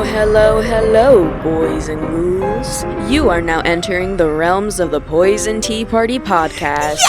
Hello, boys and ghouls. You are now entering the realms of the Poison Tea Party podcast.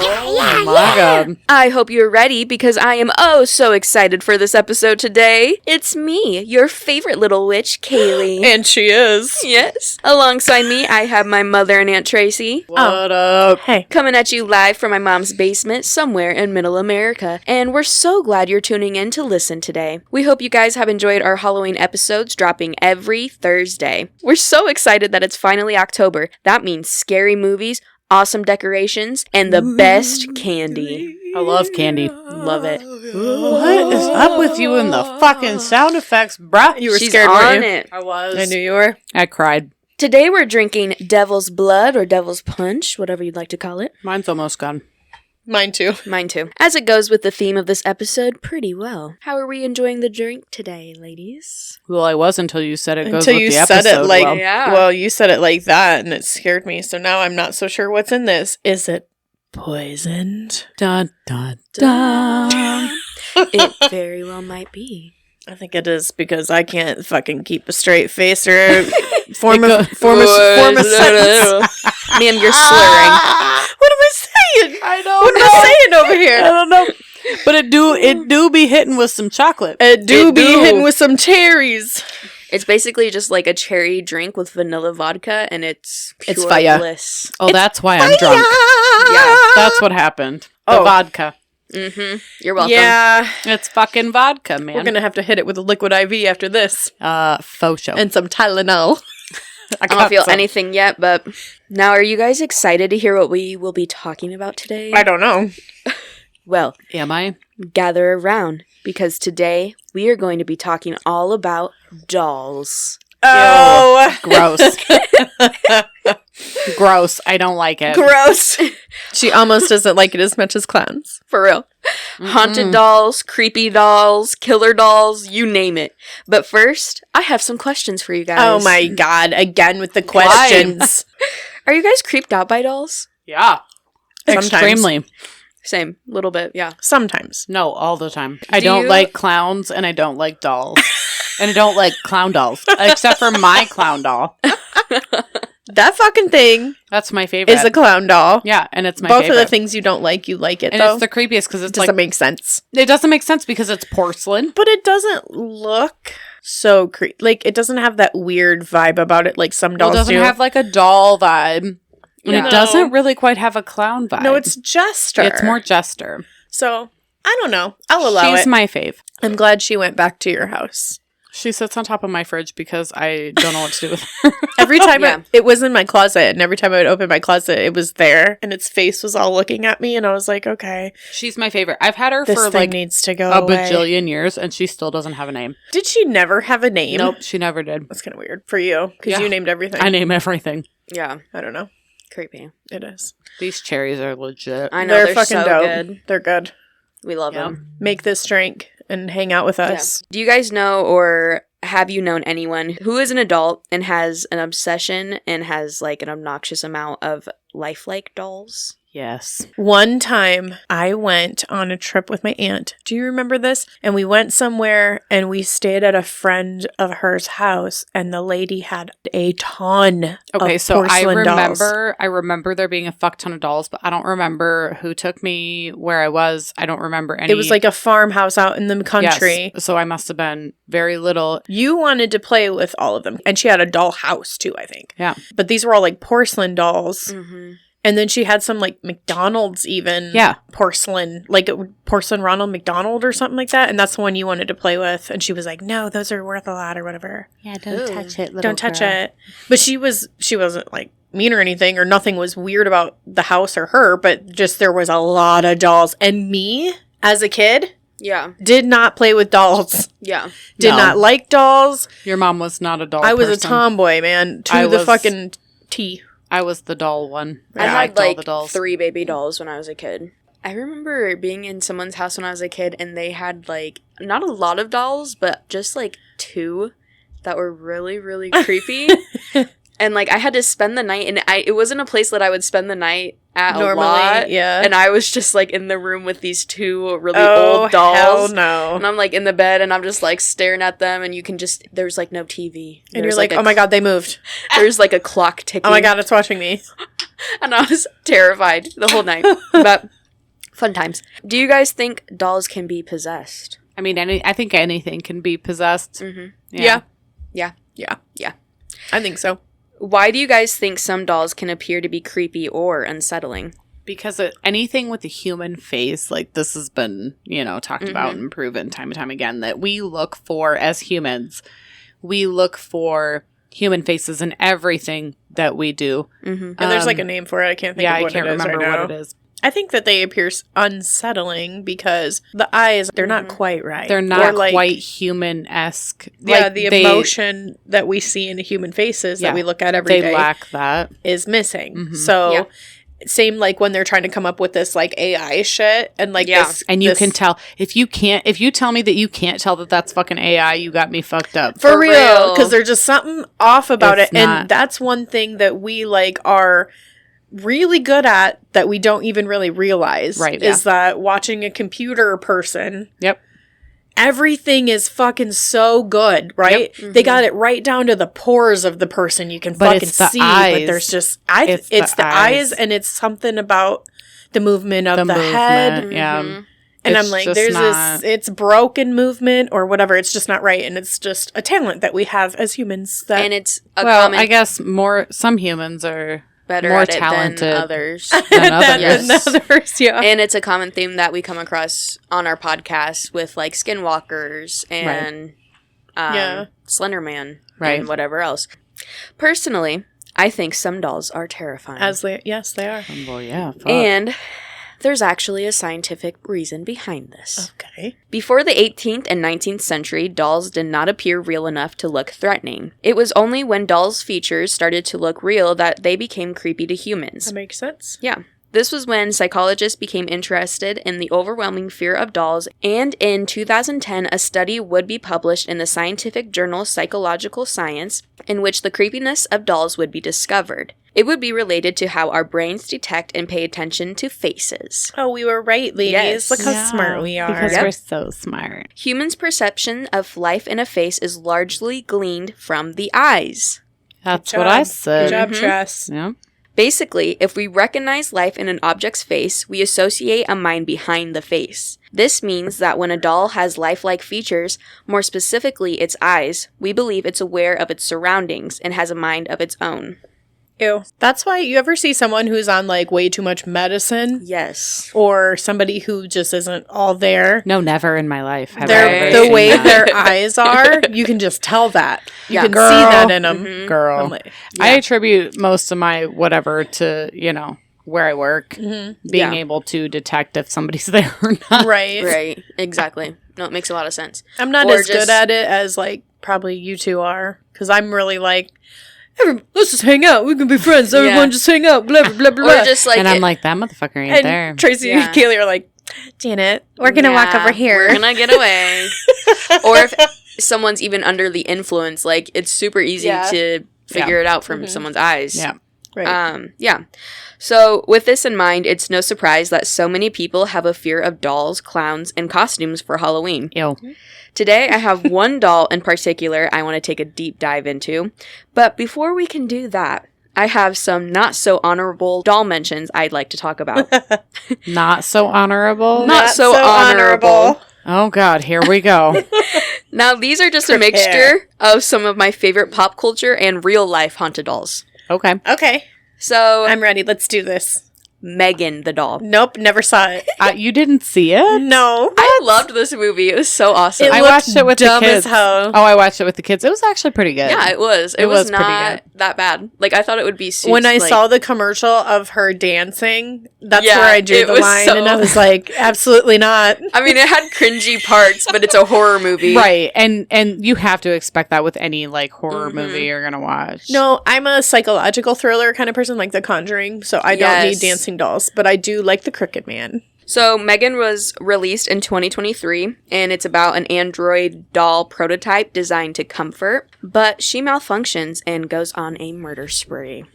Oh my god. I hope you're ready because I am oh so excited for this episode today. It's me, your favorite little witch, Kaylee. And she is. Yes. Alongside me, I have my mother and Aunt Tracy. What up? Hey. Coming at you live from my mom's basement somewhere in Middle America. And we're so glad you're tuning in to listen today. We hope you guys have enjoyed our Halloween episodes dropping every Thursday. We're so excited that it's finally October. That means scary movies, awesome decorations, and the best candy. I love candy. Love it. What is up with you and the fucking sound effects, bruh? You were She's scared, on weren't you? it. I was. I knew you were. I cried. Today we're drinking Devil's Blood or Devil's Punch, whatever you'd like to call it. Mine's almost gone. Mine too. Mine too. As it goes with the theme of this episode, pretty well. How are we enjoying the drink today, ladies? Well, I was until you said it goes Until with you the said episode. it like, well. Yeah. well, you said it like that and it scared me. So now I'm not so sure what's in this. Is it poisoned? Dun, dun, dun. It very well might be. I think it is because I can't fucking keep a straight face or form a sentence. Ma'am, you're slurring. What am I saying? I don't What am I saying over I here? don't know. But it do be hitting with some chocolate. It do It be do. hitting with some cherries. It's basically just like a cherry drink with vanilla vodka, and it's pure It's fire. bliss. Oh, that's why I'm drunk. Yeah. That's what happened. The Oh. vodka. Mm-hmm. You're welcome. Yeah. It's fucking vodka, man. We're going to have to hit it with a liquid IV after this. Faux show. And some Tylenol. I don't feel anything yet, but now are you guys excited to hear what we will be talking about today? I don't know. Well, Am I? gather around, because today we are going to be talking all about dolls. Oh. Gross. Gross. I don't like it. Gross. She almost doesn't like it as much as clowns. For real. Haunted dolls, creepy dolls, killer dolls, you name it. But first, I have some questions for you guys. Oh my god, again with the questions. Are you guys creeped out by dolls? Yeah. Sometimes. Extremely. Same. Little bit, yeah. Sometimes. No, all the time. I Do don't you- like clowns and I don't like dolls. And I don't like clown dolls. Except for my clown doll. That fucking thing That's my favorite. is a clown doll. Yeah, and it's my Both favorite. of the things you don't like, you like it and though. it's the creepiest because It it's doesn't like... make sense. It doesn't make sense because it's porcelain. But it doesn't look so creepy. Like, it doesn't have that weird vibe about it like some It dolls doesn't do. have like a doll vibe. And Yeah. it doesn't really quite have a clown vibe. No, it's Jester. It's more jester. So, I don't know. I'll allow She's it. my fave. I'm glad she went back to your house. She sits on top of my fridge because I don't know what to do with her. Every time Yeah. it was in my closet, and every time I would open my closet, it was there, and its face was all looking at me, and I was like, okay, She's my favorite. I've had her this for thing like needs to go a away. bajillion years and she still doesn't have a name. Did she never have a name? Nope, she never did. That's kind of weird for you, because Yeah. you named everything. I name everything. Yeah. I don't know. Creepy. It is. These cherries are legit. I know, they're fucking so dope. good. They're good. We love Yeah. them. Make this drink and hang out with us. Do you guys know, or have you known anyone who is an adult and has an obsession and has like an obnoxious amount of lifelike dolls? Yes. One time I went on a trip with my aunt. Do you remember this? And we went somewhere and we stayed at a friend of hers house and the lady had a ton Okay, of so I porcelain dolls. remember there being a fuck ton of dolls, but I don't remember who took me, where I was. I don't remember any. It was like a farmhouse out in the country. Yes, so I must have been very little. You wanted to play with all of them. And she had a doll house too, I think. Yeah. But these were all like porcelain dolls. Mm-hmm. And then she had some like McDonald's even Yeah. porcelain, like porcelain Ronald McDonald or something like that. And that's the one you wanted to play with. And she was like, no, those are worth a lot or whatever. Yeah, don't touch it, Don't touch it. But she wasn't like mean or anything, or nothing was weird about the house or her, but just there was a lot of dolls. And me as a kid, Yeah. Did not play with dolls. Yeah. Did No. not like dolls. Your mom was not a doll I was a person. tomboy, man. I To the was- fucking T. I was the doll one. I had liked all like the dolls. 3 baby dolls when I was a kid. I remember being in someone's house when I was a kid and they had like not a lot of dolls, but just like 2 that were really, really creepy. And like I had to spend the night, and it wasn't a place that I would spend the night at a lot. yeah. And I was just like in the room with these 2 really oh, old dolls. hell no. And I'm like in the bed and I'm just like staring at them, and you can just, there's like no TV. And There's, you're like, a oh my god, they moved. There's like a clock ticking. Oh my god, it's watching me. And I was terrified the whole night. But fun times. Do you guys think dolls can be possessed? I mean, I think anything can be possessed. Mm-hmm. Yeah. Yeah. Yeah. Yeah. I think so. Why do you guys think some dolls can appear to be creepy or unsettling? Because anything with a human face, like this has been, talked about Mm-hmm. and proven time and time again, that we look for as humans, we look for human faces in everything that we do. Mm-hmm. And there's like a name for it. I can't think of I what can't it is remember right now. what it is. I think that they appear unsettling because the eyes, they're not quite right. They're not Or, like, quite human-esque. Yeah, Like, the they- emotion that we see in human faces Yeah, that we look at every they day lack that. is missing. Mhm. So, Yeah. same like when they're trying to come up with this like AI shit and like Yeah. this. And you this- can tell if you tell me that you can't tell that that's fucking AI, you got me fucked up. for For real real. because there's just something off about It's it, and not. that's one thing that we like are really good at that we don't even really realize. Right, is that watching a computer person. Yep. Everything is fucking so good, right? Yep. They got it right down to the pores of the person. You can But fucking it's the see, but eyes. there's just It's it's the the eyes, eyes. and it's something about the movement of the, movement, head. yeah. Mhm. And It's I'm like, just there's not- this, it's broken movement or whatever. It's just not right, and it's just a talent that we have as humans. That And it's a Well, common I guess some humans are better more at it talented. than others. than than others. others, yeah. And it's a common theme that we come across on our podcast with like skinwalkers and Yeah. Slender Man Right. and whatever else. Personally, I think some dolls are terrifying. Yes, they are. Well, yeah. Fuck. And there's actually a scientific reason behind this. Okay. Before the 18th and 19th century, dolls did not appear real enough to look threatening. It was only when dolls' features started to look real that they became creepy to humans. That makes sense. Yeah. This was when psychologists became interested in the overwhelming fear of dolls, and in 2010, a study would be published in the scientific journal Psychological Science, in which the creepiness of dolls would be discovered. It would be related to how our brains detect and pay attention to faces. Oh, we were right, ladies. Yes. Look how Yeah, smart we are. Because Yep. we're so smart. Humans' perception of life in a face is largely gleaned from the eyes. That's Good what I job. said. Good job, Mhm. Tress. Yeah. Basically, if we recognize life in an object's face, we associate a mind behind the face. This means that when a doll has lifelike features, more specifically its eyes, we believe it's aware of its surroundings and has a mind of its own. Ew. That's why you ever see someone who's on like way too much medicine Yes. or somebody who just isn't all there. No, never in my life have I Their, ever the seen way that. their eyes are, you can just tell that. You Yeah. can Girl. see that in them. Mhm. Girl. I'm like, I attribute most of my whatever to, where I work, mhm. being Yeah. able to detect if somebody's there or not. Right. Right. Exactly. No, it makes a lot of sense. I'm not Or as just- good at it as like probably you two are because I'm really like, let's just hang out. We can be friends. Yeah. Everyone just hang out. Blah, blah, blah, blah. Or just like, and I'm like, that motherfucker ain't and there. Tracy Yeah. and Kaylee are like, Janet, we're going to walk yeah, over here. We're gonna get away. Or if someone's even under the influence, like it's super easy Yeah. to figure it out from Mhm. someone's eyes. Yeah. Right. Yeah. So, with this in mind, it's no surprise that so many people have a fear of dolls, clowns, and costumes for Halloween. Ew. Today, I have one doll in particular I want to take a deep dive into. But before we can do that, I have some not so honorable doll mentions I'd like to talk about. Not so honorable. Not so honorable. Oh, God. Here we go. Now, these are just Prepare. a mixture of some of my favorite pop culture and real life haunted dolls. Okay. Okay. So, I'm ready. Let's do this. Megan the doll. Nope, never saw it. You didn't see it? No. I loved this movie. It was so awesome. It I looked watched it with the dumb kids. as hell. Oh, I watched it with the kids. It was actually pretty good. Yeah, it was. It was was pretty not that bad. Like, I thought it would be super. When I saw the commercial of her dancing, that's Yeah, where I drew it the was line, so- and I was like, absolutely not. I mean, it had cringy parts, but it's a horror movie. Right. And you have to expect that with any like horror Mhm. movie you're going to watch. No, I'm a psychological thriller kind of person, like The Conjuring, so I don't need Yes. dancing dolls, but I do like the Crooked Man. So, Megan was released in 2023, and it's about an android doll prototype designed to comfort, but she malfunctions and goes on a murder spree.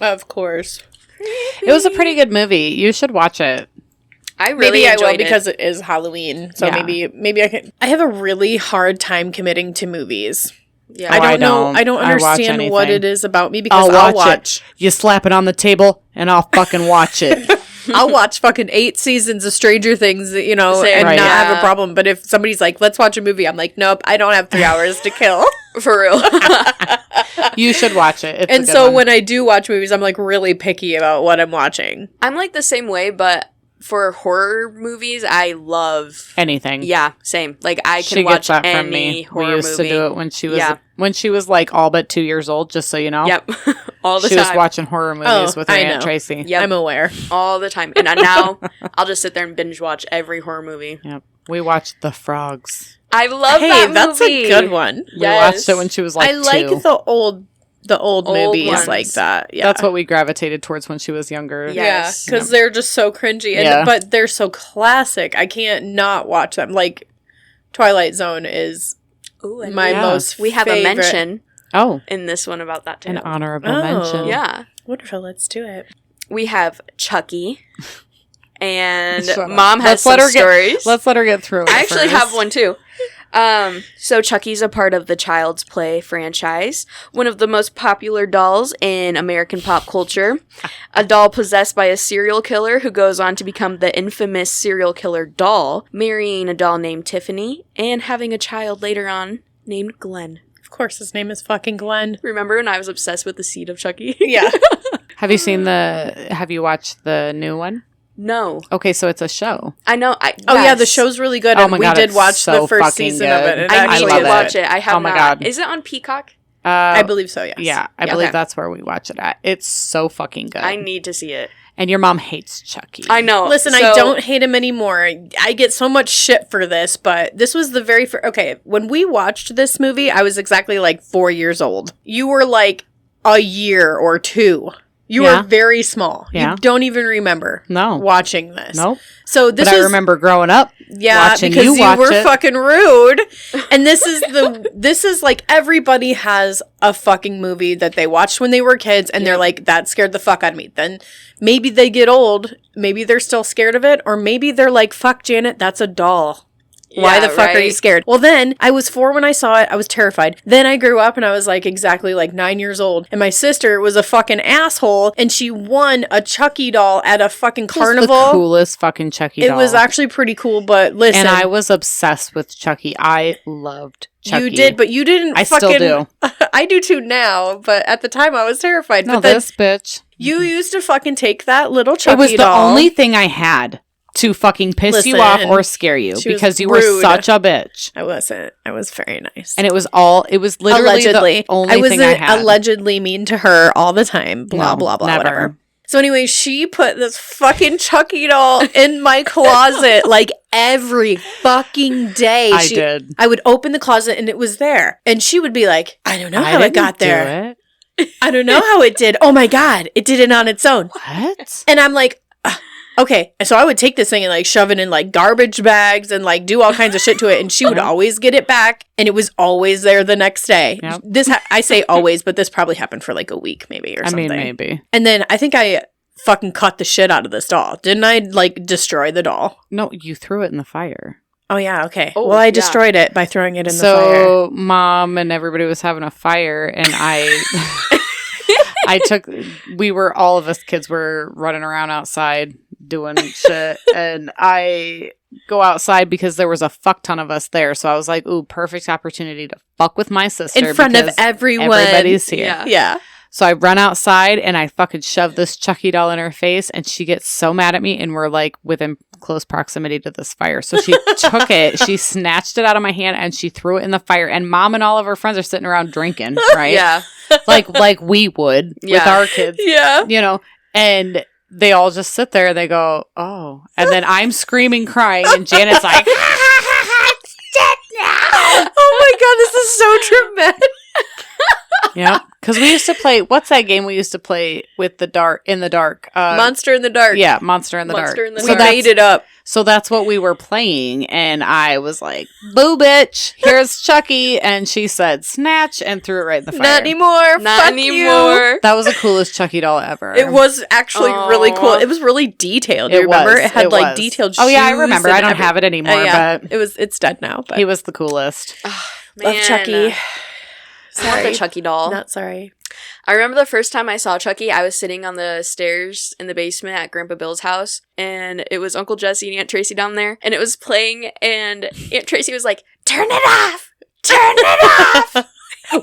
Of course. It was a pretty good movie. You should watch it. I really Maybe I will enjoyed it. because it is Halloween, so Yeah. maybe I can. I have a really hard time committing to movies. Yeah. I Oh, don't I know. don't. I don't I watch understand what anything. it is about me because I'll I'll watch watch. You slap it on the table and I'll fucking watch it. I'll watch fucking 8 seasons of Stranger Things, Same. and Right. not have Yeah. a problem. But if somebody's like, "Let's watch a movie," I'm like, "Nope, I don't have 3 hours to kill." For real. You should watch it. It's a And good so one. when I do watch movies, I'm like really picky about what I'm watching. I'm like the same way, but for horror movies, I love. anything. Yeah, same. Like, I can She watch gets that any from me. horror We used movie. to do it when she was Yeah. like all but 2 years old, just so you know. Yep. All the She was time. watching horror movies with her I Aunt know. Tracy. Yep. I'm aware. All the time. And now I'll just sit there and binge watch every horror movie. Yep. We watched The Frogs. I love Hey, that movie. that's a good one. We watched it when she was like I like 2. the old Old movies ones. like that. Yeah. That's what we gravitated towards when she was younger. Yeah. Yeah, Yes. because they're just so cringy, and Yeah. but they're so classic. I can't not watch them. Like Twilight Zone is Ooh, and my Yeah. most. we have favorite. a mention Oh, in this one about that too. an honorable Oh. mention. Yeah. Wonderful. Let's do it. We have Chucky. And Shut up. Mom has Let's let some her get- stories. Let's let her get through it I actually first. have one too. So Chucky's a part of the Child's Play franchise, one of the most popular dolls in American pop culture. A doll possessed by a serial killer who goes on to become the infamous serial killer doll, marrying a doll named Tiffany and having a child later on named Glenn. Of course, his name is fucking Glenn. Remember when I was obsessed with the seed of Chucky? Yeah. Have you watched the new one? No. Okay, so it's a show. I know. Oh yeah, the yes. show's really good, Oh and my we God, did it's watch so the first fucking season of good. it. I need love to it. watch it. I have Oh my not. God. Is it on Peacock? I believe so. Yes. Yeah, I Yeah, believe okay. that's where we watch it at. It's so fucking good. I need to see it. And your mom hates Chucky. I know. Listen, I So- don't hate him anymore. I get so much shit for this, but this was the very first. Okay, when we watched this movie, I was exactly like 4 years old. You were like a year or 2. You Yeah. were very small. Yeah. You don't even remember No. watching this. Nope. So this But I was remember growing up. yeah, watching because you you watch were it. fucking rude. And this is like everybody has a fucking movie that they watched when they were kids and they're like, that scared the fuck out of me. Then maybe they get old, maybe they're still scared of it, or maybe they're like, fuck Janet, that's a doll. Why Yeah, the fuck are you right? scared? Well, then I was 4 when I saw it. I was terrified. Then I grew up and I was like exactly like 9 years old. And my sister was a fucking asshole and she won a Chucky doll at a fucking It was carnival. the coolest fucking Chucky It doll. was actually pretty cool, but listen. And I was obsessed with Chucky. I loved Chucky. You did, but you didn't I fucking... still do. I do too now, but at the time I was terrified. No, but then this bitch. you used to fucking take that little Chucky It was the doll. only thing I had to fucking piss you Listen, off or scare you she was because you were rude. such a bitch. I wasn't. I was very nice. And it was literally allegedly. the only was thing I had. allegedly mean to her all the time. Blah, No, blah, blah, never. whatever. So anyway, she put this fucking Chucky doll in my closet like every fucking day. I did. I would open the closet and it was there. And she would be like, I don't know how it didn't got do there. it. I don't know how it did. Oh my God. It did it on its own. What? And I'm like, okay. So I would take this thing and like shove it in like garbage bags and like do all kinds of shit to it. And she would always get it back. And it was always there the next day. Yep. I say always, but this probably happened for like a week maybe or I something. mean, maybe. And then I think I fucking cut the shit out of this doll. Didn't I like destroy the doll? No, you threw it in the fire. Oh yeah. Okay. Oh, well, I yeah. destroyed it by throwing it in the fire. So mom and everybody was having a fire and all of us kids were running around outside doing shit and I go outside because there was a fuck ton of us there. So I was like, ooh, perfect opportunity to fuck with my sister. In front of because everyone. everybody's here. Yeah. Yeah. So I run outside and I fucking shove this Chucky doll in her face, and she gets so mad at me, and we're like within close proximity to this fire. So she took it, she snatched it out of my hand, and she threw it in the fire. And Mom and all of her friends are sitting around drinking, right? Yeah. like we would with Yeah. our kids, Yeah. you know. And they all just sit there and they go, oh. And then I'm screaming, crying, and Janet's like, it's dead now. Oh my god, this is so dramatic. Yeah, because we used to play. What's that game we used to play with the dark in the dark? Monster in the Dark. Yeah, Monster in the Monster Dark. in the We Dark. made it up. So that's what we were playing, and I was like, "Boo, bitch! Here's Chucky," and she said, "Snatch," and threw it right in the fire. Not anymore. Not Fuck anymore. You. That was the coolest Chucky doll ever. It was actually really cool. Aw. It was really detailed. It You remember? was. It had It like was. detailed Oh yeah, I shoes remember. and I don't every- have it anymore, yeah. but It's dead now. But he was the coolest. love Chucky. I want the Sorry. Chucky doll. Not sorry. I remember the first time I saw Chucky, I was sitting on the stairs in the basement at Grandpa Bill's house, and it was Uncle Jesse and Aunt Tracy down there, and it was playing, and Aunt Tracy was like, "Turn it off! Turn it off!"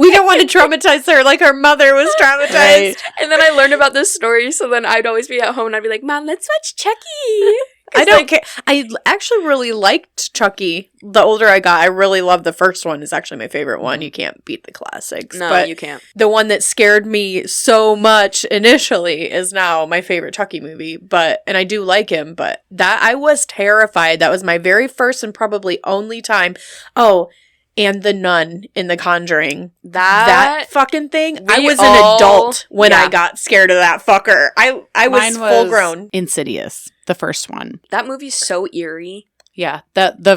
We don't want to traumatize her like her mother was traumatized. Right. And then I learned about this story, so then I'd always be at home and I'd be like, "Mom, let's watch Chucky." I don't care. I actually really liked Chucky. The older I got, I really loved the first one. Is actually my favorite one. You can't beat the classics. No, but you can't. the one that scared me so much initially is now my favorite Chucky movie. And I do like him, but that I was terrified. That was my very first and probably only time. Oh, and the nun in The Conjuring. That fucking thing. I we was all- an adult when yeah. I got scared of that fucker. I was Mine full grown. Insidious, the first one. that movie's so eerie. Yeah, the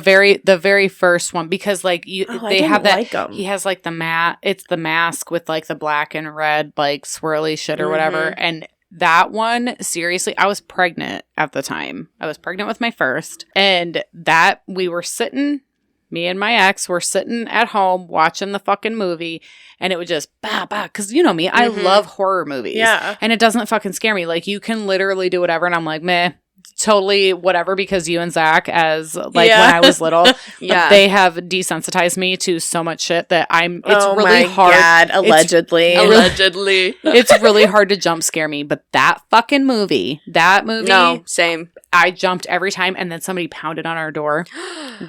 very first one, because like they have that. like 'em. He has like it's the mask with like the black and red like swirly shit or whatever, and that one, seriously, I was pregnant at the time. I was pregnant with my first, and that we were sitting. Me and my ex were sitting at home watching the fucking movie, and it would just because you know me, I love horror movies. Yeah. And it doesn't fucking scare me. Like, you can literally do whatever, and I'm like, meh, totally whatever, because you and Zach, as like Yeah. when I was little, Yeah. they have desensitized me to so much shit that it's oh really my hard. God, allegedly. Allegedly. It's really hard to jump scare me, but that fucking movie, No, same. I jumped every time, and then somebody pounded on our door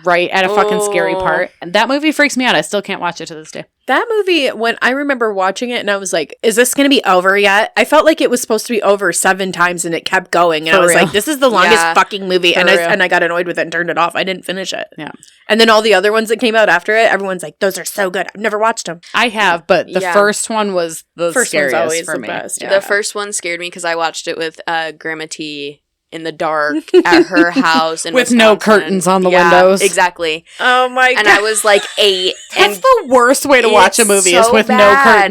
right at a fucking scary Oh. part. And that movie freaks me out. I still can't watch it to this day. That movie, when I remember watching it and I was like, is this going to be over yet? I felt like it was supposed to be over 7 times and it kept going. And For I was real. like, this is the longest Yeah. fucking movie. For And real. I got annoyed with it and turned it off. I didn't finish it. Yeah. And then all the other ones that came out after it, everyone's like, those are so good. I've never watched them. I have, but the Yeah. first one was the First one's scariest always for the me. best. Yeah. The first one scared me because I watched it with Grandma T in the dark at her house in With no Wisconsin. curtains on the Yeah, windows. Exactly. Oh my And I was like 8. That's And the worst way to watch a It's movie is so with bad.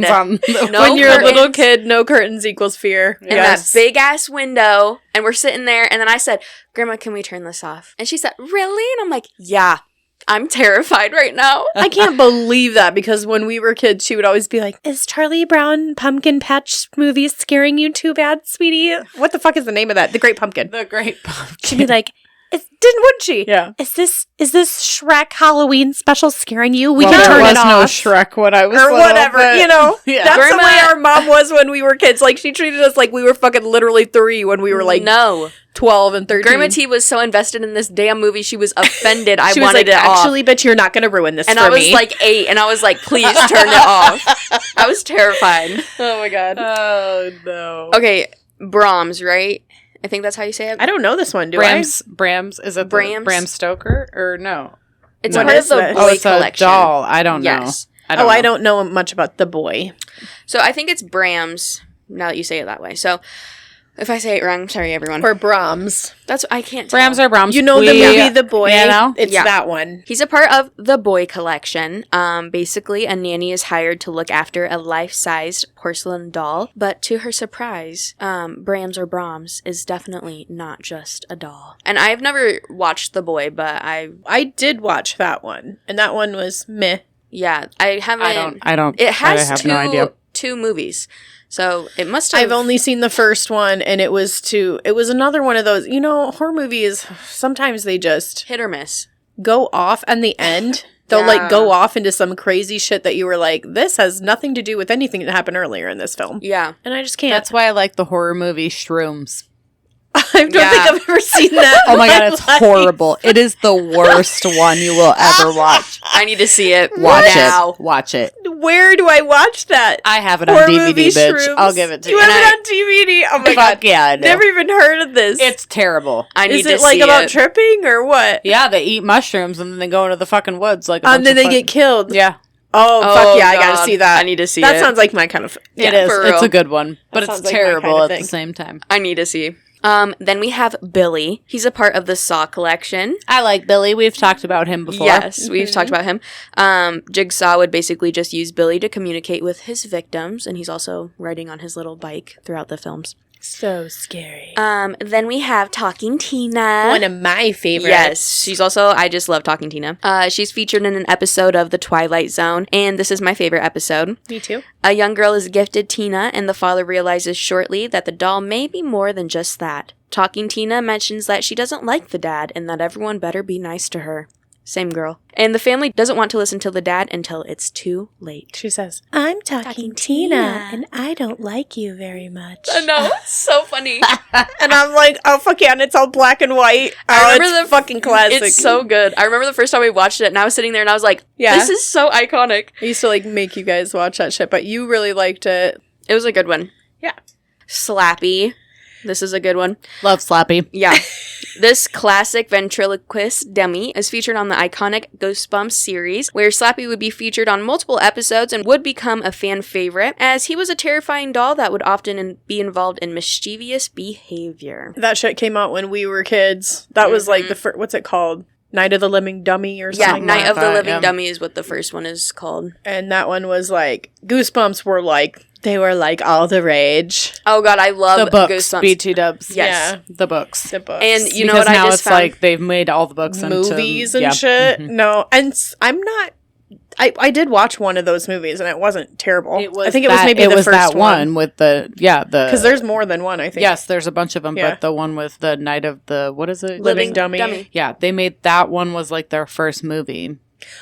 no curtains on. The No when you're a little curtains. kid, no curtains equals fear. in that big ass window, and we're sitting there, and then I said, "Grandma, can we turn this off?" And she said, "Really?" And I'm like, "Yeah, I'm terrified right now." I can't believe that, because when we were kids, she would always be like, is Charlie Brown Pumpkin Patch movie scaring you too bad, sweetie? What the fuck is the name of that? The Great Pumpkin. The Great Pumpkin. She'd be like, wouldn't she? Yeah. Is this Shrek Halloween special scaring you? We Well, can there turn was it no off. Shrek when I was Or little, whatever, but- you know? Yeah. That's the Grandma- way our mom was when we were kids. Like, she treated us like we were fucking literally 3 when we were like No, 12 and 13. Grandma T was so invested in this damn movie, she was offended. I she was wanted like, it off. actually, bitch, you're not going to ruin this And for I was me. like 8, and I was like, "Please turn it off." I was terrified. oh my God. Oh no. Okay, Brahms, right? I think that's how you say it. I don't know this one, do Brams, is it Brahms? Bram Stoker or no? It's What part is of the this? boy Oh, it's collection. a doll. I don't Yes. know. I don't know much about the boy. So I think it's Brahms. Now that you say it that way, so if I say it wrong, I'm sorry, everyone. Or Brahms. That's I can't. Tell. Brahms or Brahms. You know the movie The Boy? You know? It's Yeah. that one. He's a part of the boy collection. Basically, a nanny is hired to look after a life-sized porcelain doll, but to her surprise, Brahms or Brahms is definitely not just a doll. And I've never watched The Boy, but I did watch that one, and that one was meh. I haven't. I don't. It has I have two no idea. two movies, so it must have. I've only seen the first one, and it was another one of those, horror movies, sometimes they just hit or miss. go off in the end. They'll like go off into some crazy shit that you were like, this has nothing to do with anything that happened earlier in this film. Yeah. And I just can't. That's why I like the horror movie Shrooms. I don't think I've ever seen that. Oh my god, it's horrible. It is the worst one you will ever watch. I need to see it. Watch it. Where do I watch that? I have it on Horror DVD, movie bitch. Shrooms? I'll give it to you. You have it on DVD? Oh my god. Yeah, I know. Never even heard of this. It's terrible. I need Is to it like see about it. tripping or what? Yeah, they eat mushrooms and then they go into the fucking woods like a And bunch then of they get killed. Yeah. Oh, fuck yeah, I gotta God. see that. I need to see that it. sounds like my kind of... It is. for It's real. a good one. But That it's sounds like my terrible kind of at thing. the same time. I need to see. Then we have Billy. He's a part of the Saw collection. I like Billy. We've talked about him before. Yes, we've talked about him. Jigsaw would basically just use Billy to communicate with his victims, and he's also riding on his little bike throughout the films. So scary. Then we have Talking Tina. One of my favorites. Yes, she's also, I just love Talking Tina. She's featured in an episode of The Twilight Zone, and this is my favorite episode. Me too. A young girl is gifted Tina, and the father realizes shortly that the doll may be more than just that. Talking Tina mentions that she doesn't like the dad, and that everyone better be nice to her. Same girl. And the family doesn't want to listen to the dad until it's too late. She says, I'm talking Tina, and I don't like you very much. I know, it's so funny. And I'm like, oh, fuck yeah, and it's all black and white. I remember it's fucking classic. It's so good. I remember the first time we watched it, and I was sitting there, and I was like, Yeah. this is so iconic. I used to, like, make you guys watch that shit, but you really liked it. It was a good one. Yeah. Slappy. This is a good one. Love Slappy. Yeah. This classic ventriloquist dummy is featured on the iconic Goosebumps series, where Slappy would be featured on multiple episodes and would become a fan favorite, as he was a terrifying doll that would often be involved in mischievous behavior. That shit came out when we were kids. That was, like, the first, what's it called? Night of the Living Dummy or Yeah, something Night like of the that, Living yeah. Dummy is what the first one is called. And that one was, like, Goosebumps were, like, they were, like, all the rage. Oh god, I love The books. Goosebumps. BT dubs. Yes. Yeah. The books. The books. And you know Because what I now just it's found? like they've made all the books into movies and yeah. shit. Mhm. No, and I'm not. I did watch one of those movies and it wasn't terrible. I think it was maybe the first that one with the because there's more than one. I think. yes, there's a bunch of them, Yeah. but the one with the Night of the what is it? Living Dummy. Yeah, they made that one was like their first movie.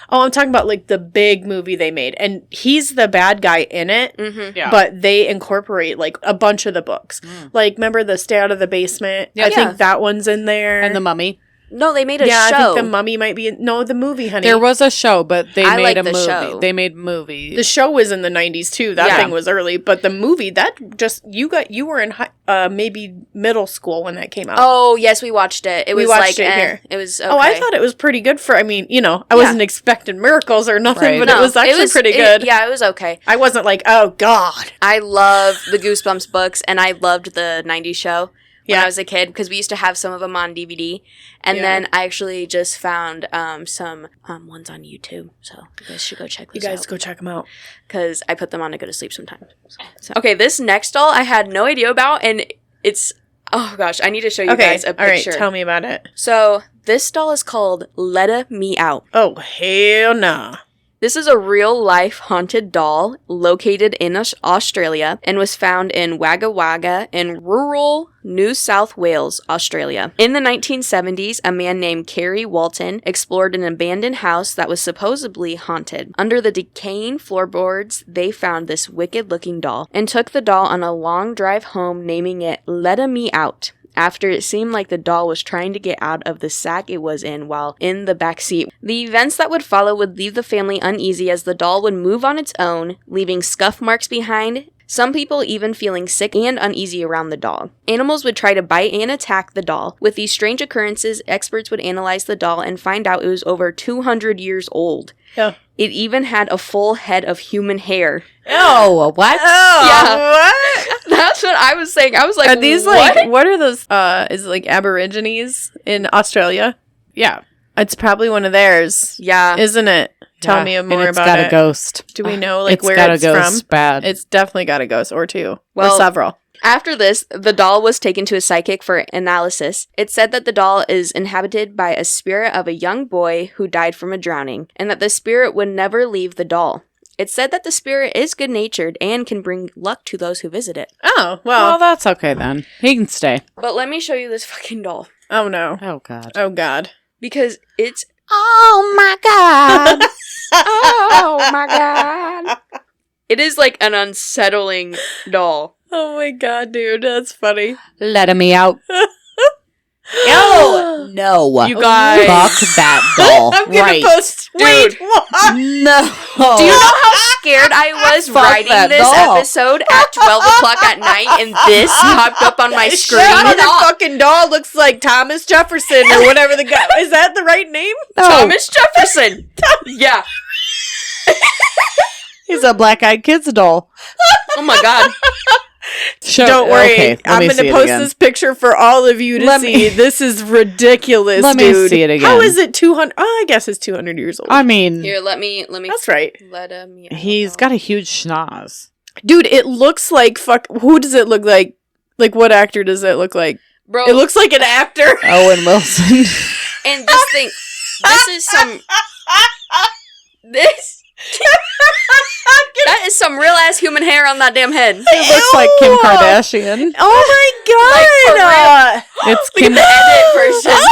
Oh, I'm talking about like the big movie they made, and he's the bad guy in it. Mm-hmm. Yeah, But they incorporate like a bunch of the books. Like, remember the Stay Out of the Basement? Yeah. I Yeah. think that one's in there. and the Mummy. No, they made a yeah, show. I think the Mummy might be in. No, the movie, honey. There was a show, but they I made like a the movie. show. They made movies. The show was in the 90s too. That Yeah. thing was early, but the movie that just you were in maybe middle school when that came out. Oh, yes, we watched it. It We was watched like, it here. It was okay. Oh, I thought it was pretty good for. I mean, I Yeah. wasn't expecting miracles or nothing, Right. but it was actually pretty good. Yeah, it was okay. I wasn't like, oh god. I love the Goosebumps books, and I loved the 90s show when Yeah. I was a kid, because we used to have some of them on DVD. And Yeah. then I actually just found some ones on YouTube, so you guys should go check You those guys out, go check them out. because I put them on to go to sleep sometimes. So. Okay, this next doll I had no idea about, and it's, oh gosh, I need to show you Okay, guys a all right. picture. Tell me about it. So this doll is called Letta Me Out. Oh hell no. This is a real-life haunted doll located in Australia and was found in Wagga Wagga in rural New South Wales, Australia. In the 1970s, a man named Kerry Walton explored an abandoned house that was supposedly haunted. Under the decaying floorboards, they found this wicked-looking doll and took the doll on a long drive home, naming it Letta Me Out, after it seemed like the doll was trying to get out of the sack it was in while in the back seat. The events that would follow would leave the family uneasy, as the doll would move on its own, leaving scuff marks behind, some people even feeling sick and uneasy around the doll. Animals would try to bite and attack the doll. With these strange occurrences, experts would analyze the doll and find out it was over 200 years old. Yeah. It even had a full head of human hair. oh, what? Oh, Yeah. what? That's what I was saying. I was like, Are these what? like what are those? Is it like Aborigines in Australia? Yeah, It's probably one of theirs, Yeah. isn't it? Tell Yeah. me And more it's about got it. a ghost. Do we know like It's where got it's a ghost from? bad. It's definitely got a ghost or two Well, or several. After this, the doll was taken to a psychic for analysis. It said that the doll is inhabited by a spirit of a young boy who died from a drowning, and that the spirit would never leave the doll. It said that the spirit is good-natured and can bring luck to those who visit it. Oh well, well. that's okay then. He can stay. But let me show you this fucking doll, Oh no. Oh God. Oh god. because it's Oh my god. Oh my god. It is like an unsettling doll. Oh my god, dude, that's funny. Let me out. Ew. No. You guys. Fuck that doll. I'm gonna right. post. Wait, Dude. what? No. Do you know how scared I was Fuck writing that this doll. episode at 12 o'clock at night and this popped up on my screen? That motherfucking doll looks like Thomas Jefferson or whatever the guy. Is that the right name? No. Thomas Jefferson. Yeah. He's a Black-Eyed Kids doll. Oh my god. Don't worry. Okay, let I'm me going see to it post again. this picture for all of you to Let see. me- This is ridiculous, Let me dude. see it again. How is it 200? Oh, I guess it's 200 years old. I mean, Here, let me. That's right. Let him. he's got a huge schnoz. Dude, it looks like fuck. Who does it look like? Like, what actor does it look like? Bro, It looks like an actor. Owen Wilson. and this thing. This is some. This. That is some real ass human hair on that damn head. It looks like Kim Ew. Kardashian. Oh my god! It's Kim Kim. the edit version.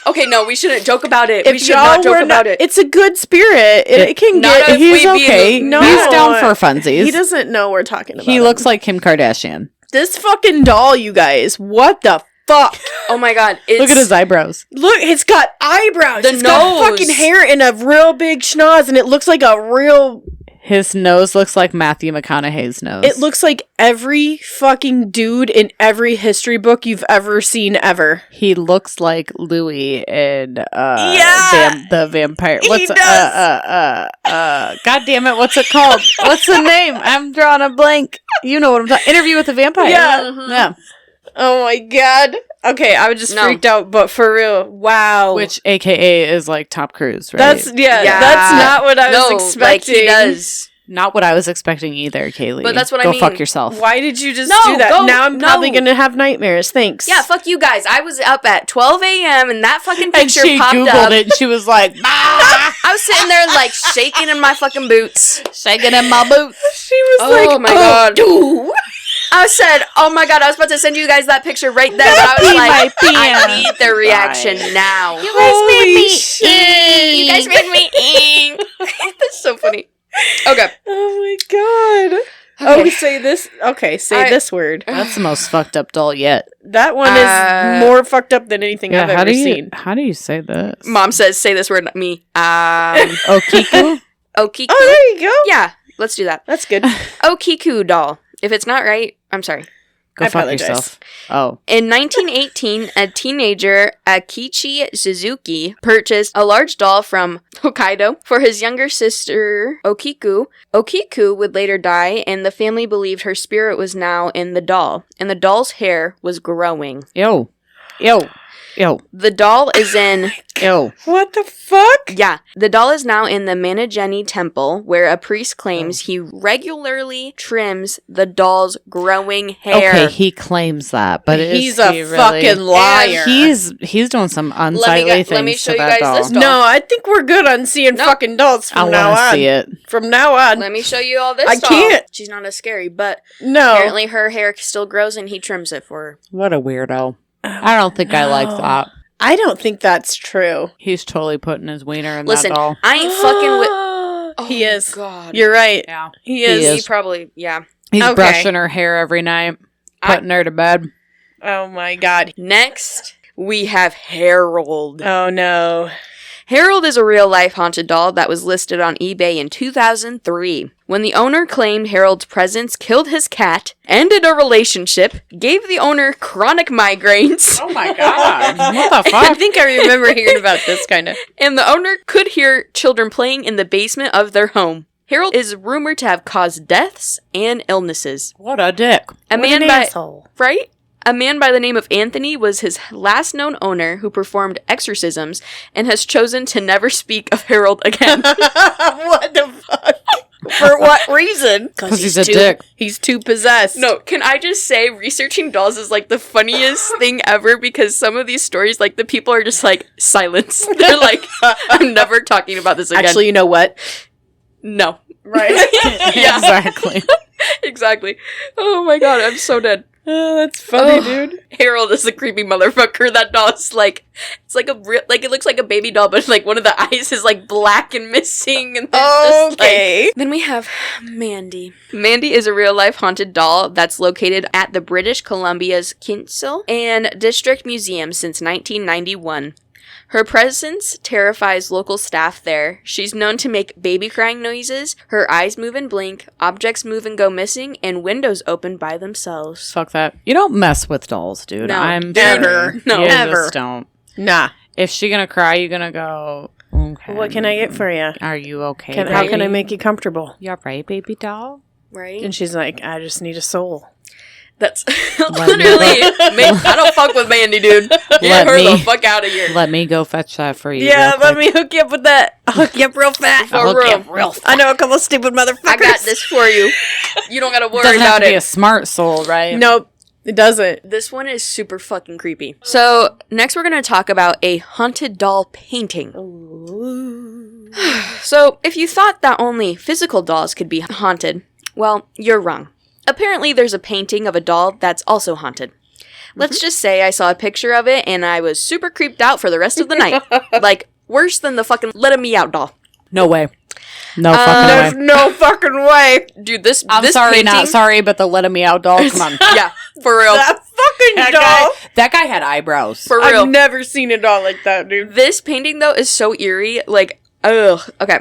Okay, no, we shouldn't joke about it. We should not joke about it. It's a good spirit. It can Not get. if He's we be okay. the- No. He's down for funsies. He doesn't know we're talking about. He him. looks like Kim Kardashian. this fucking doll, you guys. What the fuck? Oh my god! Look at his eyebrows. Look, it's got eyebrows. The It's got nose. fucking hair and a real big schnoz, and it looks like a real. His nose looks like Matthew McConaughey's nose. It looks like every fucking dude in every history book you've ever seen ever. He looks like Louis in Yeah! the vampire. He What's does! God damn it, what's it called? What's the name? I'm drawing a blank. You know what I'm talking. Interview with the Vampire. Yeah. Mhm. Yeah. Oh my god. Okay, I was just No. freaked out, but for real, wow. Which AKA is like Tom Cruise, right? That's Yeah. that's not what I was No, expecting. like he does. not what I was expecting either, Kaylee. But that's what I Go mean. fuck yourself. Why did you just No, do that? go- Now I'm no. probably gonna have nightmares. Thanks. Yeah, fuck you guys. I was up at 12 a.m. and that fucking And picture she popped Googled up. it and she was like, I was sitting there like shaking in my fucking boots. shaking in my boots. She was Oh like, my god. dude. I said, oh my god, I was about to send you guys that picture right there, but I was Pee like, my I pants. need the reaction now. Holy shit. You guys made me ing. That's so funny. Okay. Oh my god. Okay. Oh, say this. Okay, say Alright. this word. That's the most fucked up doll yet. That one Uh, is more fucked up than anything I've how ever do you seen. how do you say this? Mom says, say this word, not me. Okiku? Okiku. Oh, there you go. Yeah, let's do that. That's good. Okiku doll. If it's not right, I'm sorry. Go I fuck apologize. yourself. Oh. In 1918, a teenager, Akichi Suzuki, purchased a large doll from Hokkaido for his younger sister, Okiku. Okiku would later die, and the family believed her spirit was now in the doll, and the doll's hair was growing. Yo. Yo. Yo. The doll is in... Yo. What the fuck? Yeah, the doll is now in the Manageni Temple, where a priest claims he regularly trims the doll's growing hair. Okay, he claims that, but He's is a he really? fucking liar. He's doing some unsightly things let me show to you that guys doll. this doll. No, I think we're good on seeing No. fucking dolls I from now want to on. see it. From now on. Let me show you all this I doll. can't. She's not as scary, but No. apparently her hair still grows and he trims it for her. What a weirdo. I don't think I like no. that. I don't think that's true. He's totally putting his wiener in Listen, that doll. I ain't fucking with... He is. God. You're right. Yeah. He He is. He is. probably... Yeah. He's Okay. brushing her hair every night, putting her to bed. Oh my god. Next, we have Harold. Oh no. Harold is a real-life haunted doll that was listed on eBay in 2003. When the owner claimed Harold's presence killed his cat, ended a relationship, gave the owner chronic migraines, Oh my god. What the I fuck? think I remember hearing about this kind of. and the owner could hear children playing in the basement of their home. Harold is rumored to have caused deaths and illnesses. What a dick. A What man an by asshole. right? A man by the name of Anthony was his last known owner who performed exorcisms and has chosen to never speak of Harold again. What the fuck? For what reason? Because he's a dick. He's too possessed. No, can I just say researching dolls is like the funniest thing ever because some of these stories, like the people are just like silence. They're like, I'm never talking about this again. Actually, you know what? no. Right. Yeah. Exactly. Exactly. Oh my god, I'm so dead. Oh, that's funny, dude. Harold is a creepy motherfucker. That doll is like, it's like it looks like a baby doll, but like one of the eyes is like black and missing. And Okay. then we have Mandy. Mandy is a real life haunted doll that's located at the British Columbia's Kensal and District Museum since 1991. Her presence terrifies local staff there. She's known to make baby crying noises, her eyes move and blink, objects move and go missing, and windows open by themselves. Fuck that. You don't mess with dolls, dude. No. I'm Never. No. You Ever. just don't. Nah. If she gonna cry, you gonna go, okay. What can I get for you? Are you okay, How can I baby? make you comfortable? You alright, baby doll? Right? And she's like, I just need a soul. That's literally. I don't fuck with Mandy, dude. Get Let her me- the fuck out of here. Let me go fetch that for you. Yeah, real let quick. me hook you up with that. I'll hook you up real fast. For I'll hook you real. up real fast. I know a couple stupid motherfuckers. I got this for you. You don't gotta worry Doesn't have about to be a it. smart soul, right? Nope, it doesn't. This one is super fucking creepy. So, next we're gonna talk about a haunted doll painting. So, if you thought that only physical dolls could be haunted, well, you're wrong. Apparently, there's a painting of a doll that's also haunted. Let's just say I saw a picture of it and I was super creeped out for the rest of the night. Like, worse than the fucking Let 'Em Me Out doll. No way. No fucking There's way. no fucking way. Dude, this I'm this sorry, painting, not sorry, but the Let 'Em Me Out doll, come on. Yeah, for real. That fucking That doll. that guy had eyebrows. For real. I've never seen a doll like that, dude. This painting, though, is so eerie. Like, ugh. Okay.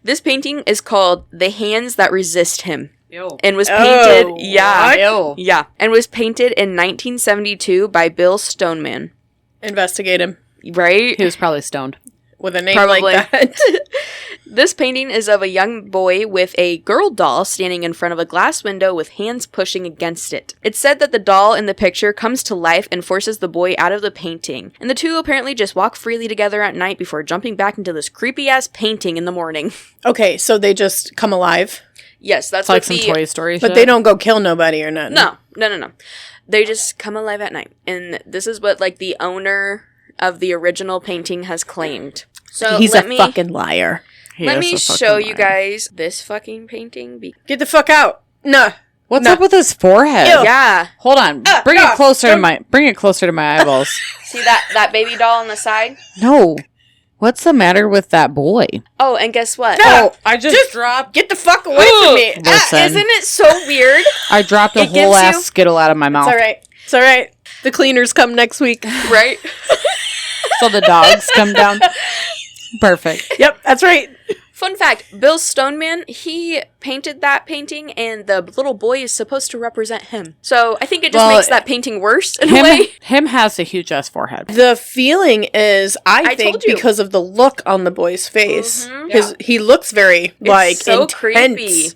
This painting is called The Hands That Resist Him. Ew. And was painted, Oh, yeah. Ew. Yeah. And was painted in 1972 by Bill Stoneman. Investigate him Right? He was probably stoned. with a name Probably. like that. This painting is of a young boy with a girl doll standing in front of a glass window with hands pushing against it. It's said that the doll in the picture comes to life and forces the boy out of the painting, and the two apparently just walk freely together at night before jumping back into this creepy-ass painting in the morning. Okay, so they just come alive, Yes, that's It's like what some the... Toy Story but shit. they don't go kill nobody or nothing. No. They just come alive at night. And this is what, like, the owner of the original painting has claimed. So He's let a me... fucking liar. He Let is me a fucking show you liar. guys this fucking painting. Get the fuck out. No. What's No. up with his forehead? Ew. Yeah. Hold on. Bring no, it closer to don't- my eyeballs. See that baby doll on the side? No. What's the matter with that boy? Oh, and guess what? No. I just dropped. Get the fuck away from me. Listen. Isn't it so weird? I dropped a It gives whole ass you- Skittle out of my mouth. It's all right. It's all right. The cleaners come next week. Right? So the dogs come down. Perfect. Yep, that's right. Fun fact, Bill Stoneman, he painted that painting and the little boy is supposed to represent him. So I think it just Well, makes that painting worse in a way. Him has a huge ass forehead. The feeling is, I think, told you. because of the look on the boy's face. Mhm. He looks very, so intense. creepy.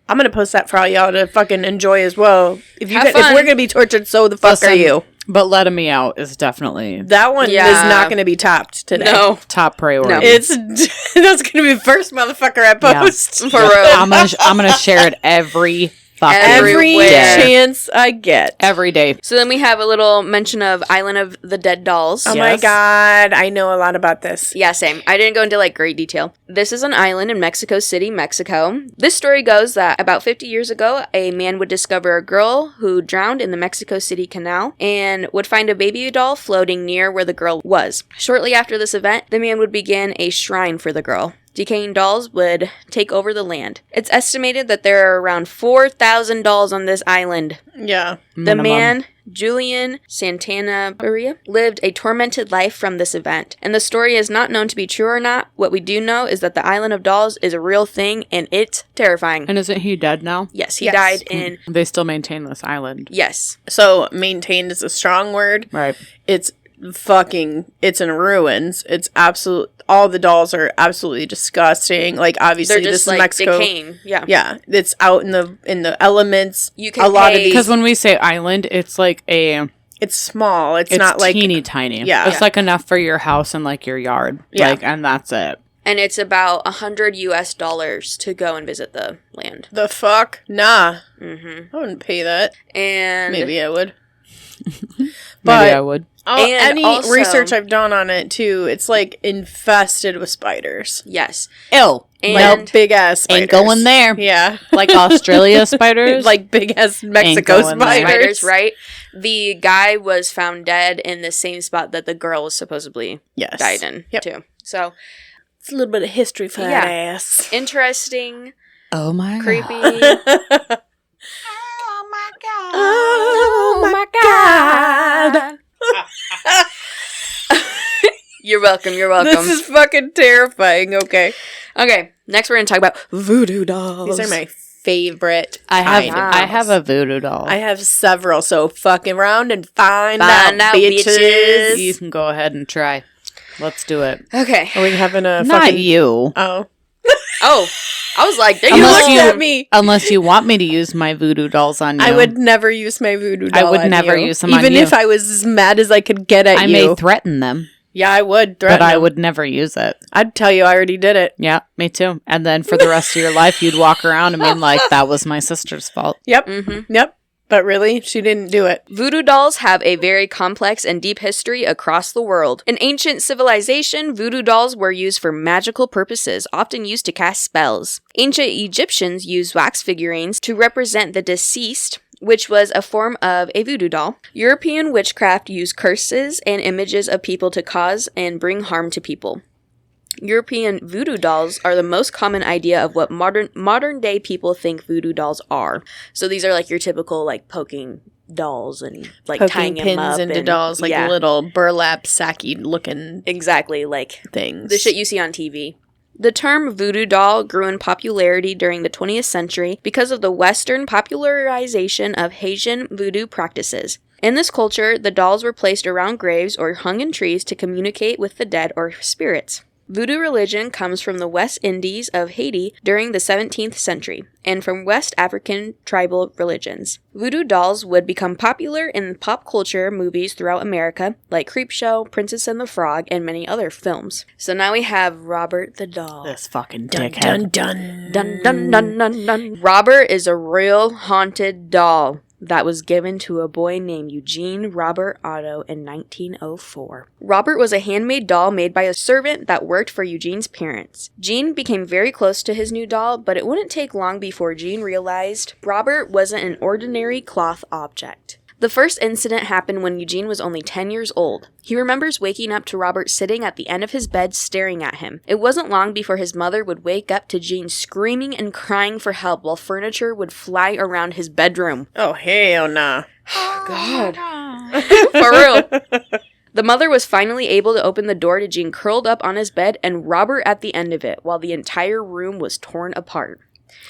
I'm gonna post that for all y'all to fucking enjoy as well. If Have if fun. we're gonna be tortured, so the fuck are Listen, you? But Letting Me Out is definitely That one Yeah. is not gonna be topped today. No. top priority. No. It's that's gonna be the first motherfucker I post. For real. I'm gonna share it every fucking Every Everywhere. chance I get. every day. So then we have a little mention of Island of the Dead Dolls. Oh my Yes. god, I know a lot about this. Yeah, same. I didn't go into like great detail. This is an island in Mexico City, Mexico. This story goes that about 50 years ago, a man would discover a girl who drowned in the Mexico City Canal and would find a baby doll floating near where the girl was. Shortly after this event, the man would begin a shrine for the girl. Decaying dolls would take over the land. It's estimated that there are around 4,000 dolls on this island. Yeah. The Minimum. man, Julian Santana Maria, lived a tormented life from this event. And the story is not known to be true or not. What we do know is that the Island of Dolls is a real thing and it's terrifying. And isn't he dead now? Yes, he Yes. died in... They still maintain this island. Yes. So maintained is a strong word. Right. It's in ruins. It's absolute. All the dolls are absolutely disgusting. Like obviously They're this just is like Mexico. decaying. Yeah. Yeah, it's out in the elements. You can a lot of pay- these. Because when we say island, it's like It's small. It's it's not like teeny tiny. Yeah. It's like enough for your house and like your yard. Yeah. Like, and that's it. And it's about $100 to go and visit the land. the fuck. Nah, Mm-hmm. I wouldn't pay that. And... Maybe I would. But Maybe I would. And any also- research I've done on it too, it's like infested with spiders. Yes. Ew. And Big ass spiders. Ain't going there. Yeah. Like Australia spiders. Like big ass Mexico going there. spiders. spiders, right? The guy was found dead in the same spot that the girl was supposedly Yes. died in, Yep. too. So, It's a little bit of history for Yeah. that ass. interesting, oh my creepy. God. Oh my god. You're welcome, you're welcome. This is fucking terrifying. Okay. Okay, next we're going to talk about voodoo dolls. These are my favorite. I items. have a voodoo doll. I have several, so fucking around and find Find out, out, bitches. bitches. You can go ahead and try. Let's do it. Okay. Are we having a Not fucking... you. Oh. Oh, I was like, You Unless looked you- at me. Unless you want me to use my voodoo dolls on you. I would never use my voodoo doll I would on never you. use them on Even you. if I was as mad as I could get at I you. may threaten them, Yeah, I would threaten but I them. would never use it. I'd tell you I already did it. Yeah, me too. And then for the rest of your life, you'd walk around and be like, that was my sister's fault. Yep. Mm-hmm. Yep. But really, she didn't do it. Voodoo dolls have a very complex and deep history across the world. In ancient civilization, voodoo dolls were used for magical purposes, often used to cast spells. Ancient Egyptians used wax figurines to represent the deceased, which was a form of a voodoo doll. European witchcraft used curses and images of people to cause and bring harm to people. European voodoo dolls are the most common idea of what modern day people think voodoo dolls are. So these are like your typical like poking dolls and like tying Poking them up pins into and, dolls, like yeah, little burlap sacky looking exactly like things. the shit you see on TV. The term voodoo doll grew in popularity during the 20th century because of the Western popularization of Haitian voodoo practices. In this culture, the dolls were placed around graves or hung in trees to communicate with the dead or spirits. Voodoo religion comes from the West Indies of Haiti during the 17th century, and from West African tribal religions. Voodoo dolls would become popular in pop culture movies throughout America, like Creepshow, Princess and the Frog, and many other films. So now we have Robert the doll. This fucking dun, dickhead. dun dun. Dun dun dun dun dun. Robert is a real haunted doll that was given to a boy named Eugene Robert Otto in 1904. Robert was a handmade doll made by a servant that worked for Eugene's parents. Gene became very close to his new doll, but it wouldn't take long before Gene realized Robert wasn't an ordinary cloth object. The first incident happened when Eugene was only 10 years old. He remembers waking up to Robert sitting at the end of his bed staring at him. It wasn't long before his mother would wake up to Gene screaming and crying for help while furniture would fly around his bedroom. Oh, hell nah. God. For real. The mother was finally able to open the door to Gene curled up on his bed and Robert at the end of it while the entire room was torn apart.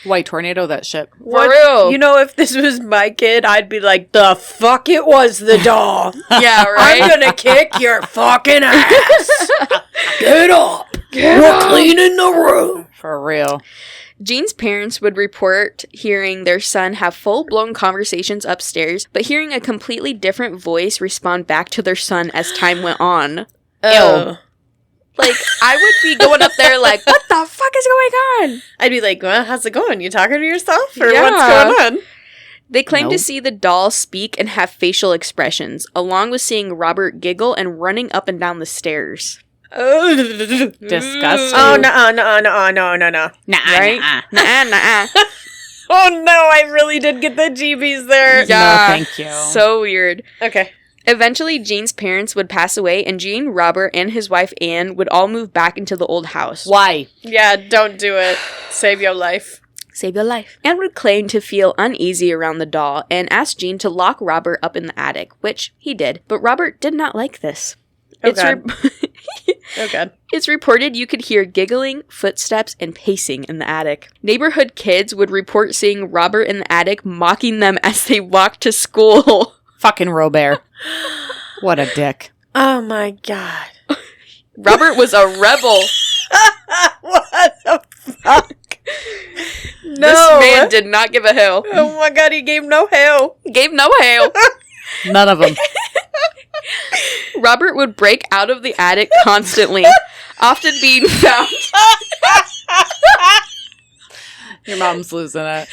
White tornado, that shit. For real. You know, if this was my kid, I'd be like, the fuck it was the doll. Yeah, right? I'm gonna kick your fucking ass. Get up. We're cleaning the room. For real. Gene's parents would report hearing their son have full-blown conversations upstairs, but hearing a completely different voice respond back to their son as time went on. Oh. Like, I would be going up there like, what the fuck is going on? I'd be like, well, how's it going? You talking to yourself? Or Yeah. what's going on? They claim to Nope. see the doll speak and have facial expressions, along with seeing Robert giggle and running up and down the stairs. Oh, Disgusting. oh no, no. Nah, Right? nah. Nuh-uh. Oh no, I really did get the GBs there. Yeah. No, thank you. So weird. Okay. Eventually, Gene's parents would pass away, and Gene, Robert, and his wife Anne would all move back into the old house. Why? Yeah, don't do it. Save your life. Save your life. Anne would claim to feel uneasy around the doll and asked Gene to lock Robert up in the attic, which he did. But Robert did not like this. Oh, God. Oh god. It's reported you could hear giggling, footsteps, and pacing in the attic. Neighborhood kids would report seeing Robert in the attic mocking them as they walked to school. Fucking Robert. What a dick. Oh my god. Robert was a rebel. What the fuck? No. This man did not give a hell. Oh my god, he gave no hell. Gave no hell. None of them. Robert would break out of the attic constantly, often being found. Your mom's losing it.